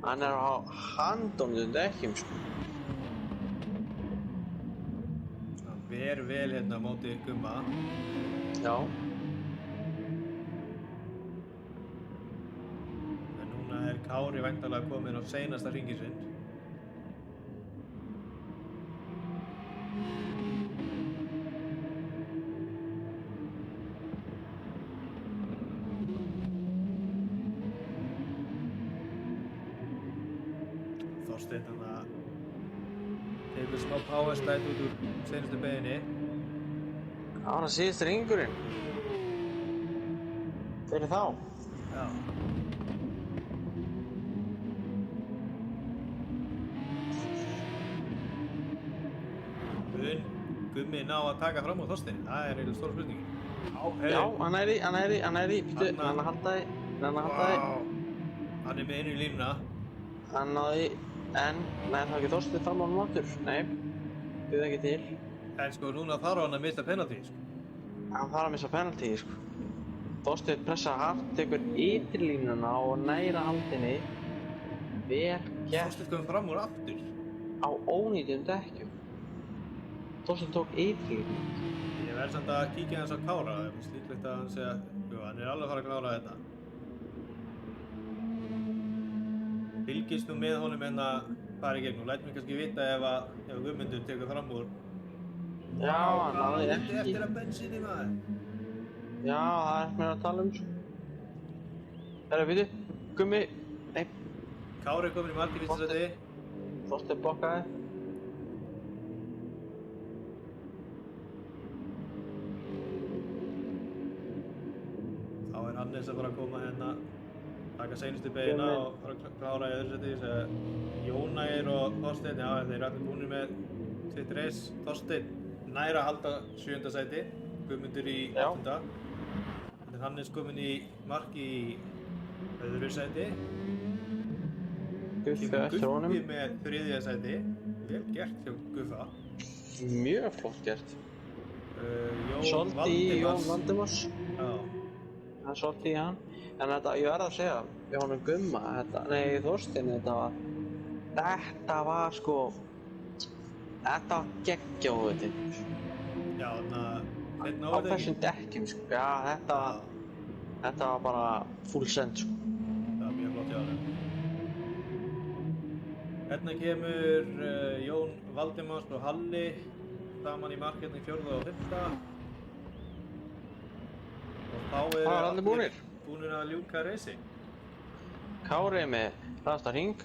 Hann er á handónum dekkjum, sko. Hann ver vel hérna á móti Gumma. Já. Er Kári væntanlega kominn á seinasta hringi sinn. Þorsteinn hann að tekur smá powerslide út úr seinustu beginni. Það var að síðast hringurinn. Fyrir þá. Já. Gummi Gummi ná að taka fram úr Þorsteini? Það er eiginlega stóra spurningin. Já, hann er í, býttu, hann að halda því, Hann er með einu í línuna. Hann náði, en, nei, það er ekki Þorsteinn fram á hann aftur, nei, byggði ekki til. En sko, núna þarf hann að missa penalty, sko. Hann þarf að missa penalty, sko. Þorsteinn pressa hart, tekur ytirlínuna og næra haldinni. Vel gert. Þorsteinn kom fram úr aftur. Á ónýtum dekkjum. Þorsteinn tók ytirlínuna. Ég verð samt að kíkja hans á Kára, það er líklegt að hann segja, jú, hann er alveg að fara að klára þetta. Fylgist nú með honum en að fara í gegn og læt mér kannski vita ef Guðmundur tekur fram úr. Já, hann náði ekki. Eftir að bensinni maður. Já, það er mér að tala sko. Herra, veitu, Gummi, nei. Kári er komin í markið fyrsta sæti. Þorsteinn blokkaði. Þá er Hannes að fara að koma hérna, taka seinustu beina og fara að klára í öðru sæti. Jónægir og Þorsteinn, já, þeir eru allir búnir með sitt race. Þorsteinn nær að halda 7. sæti, Guðmundur í 8. Þannig er Hannes komin í marki í öðru sæti. Guffa eftir honum. Guffi með 3. sæti. Vel gert hjá Guffa. Mjög flott gert. Svolítið í Jón Valdimars. Já. Það er svolítið í hann. En þetta, ég verð að segja, við honum Gumma, Þorsteinn, þetta var sko, þetta var geggjað á þetta. Já, þannig á þessum dekkjum, sko, já, þetta var bara full send, sko. Það var mjög flott hjá hann. Hérna kemur Jón Valdimars og Halli saman í markinu í 4. og 5. Og þá eru allir búnir að ljúka racing. Kári með hraðasta hring,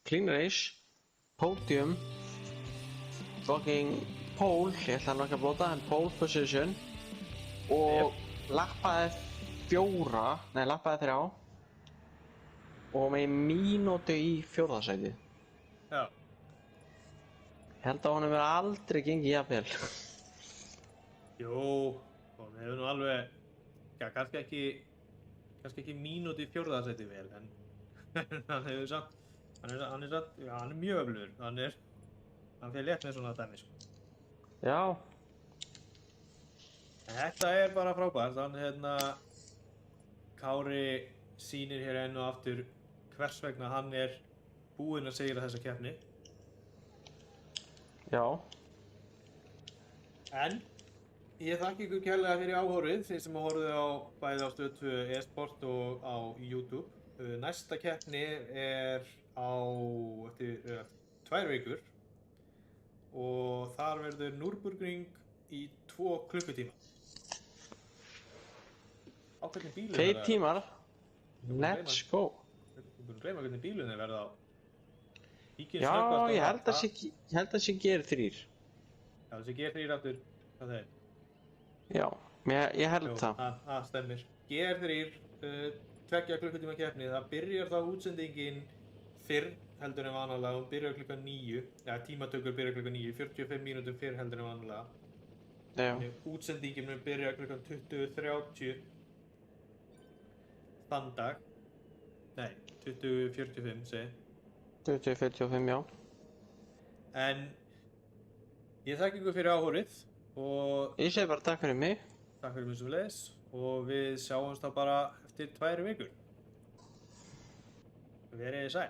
clean race, podium, fucking pole, ég ætla nú ekki að blóta, en pole position og lappaði 3 og með mínútu í 4. sæti. Já. Ég held að honum verið aldrei gengið jafnvel. Jú, og við hefum nú alveg, já, kannski ekki mínútu í 4. sæti vel, en hann hefur samt, hann er mjög öflugur, hann fer létt með svona dæmi, sko. Já. En þetta er bara frábært, Kári sýnir hér enn og aftur hvers vegna hann er búinn að sigra þessa keppni. Já. En ég þakka ykkur kærlega fyrir áhorfið, þeir sem horfðu á bæði á Stöð 2 e-sport og á YouTube. Næsta keppni er eftir 2 vikur og þar verður Nürburgring í 2 klukkutíma. Á hvernig bílum 2 tímar. Let's go. Þú búinn að gleyma hvernig bílum þeir verða á. Já, ég held að sé GR3. Já, þessi GR3 aftur, hvað það er? Já, ég held það. Það stemmir. GR3, 2 klukkutíma keppni, það byrjar þá útsendingin fyrr heldur en vanalega, hún byrjar klukkan 9, tímatökur byrjar klukkan 9, 45 mínútum fyrr heldur en vanalega. Já. Útsendingin mun byrja klukkan 20:30 þann dag. Nei, 20:45 segi. 20:45, já. En ég þakka ykkur fyrir áhorfið og ég segi bara takk fyrir mig. Takk fyrir mig sömuleiðis og við sjáumst þá bara eftir 2 vikur. Verið sæl.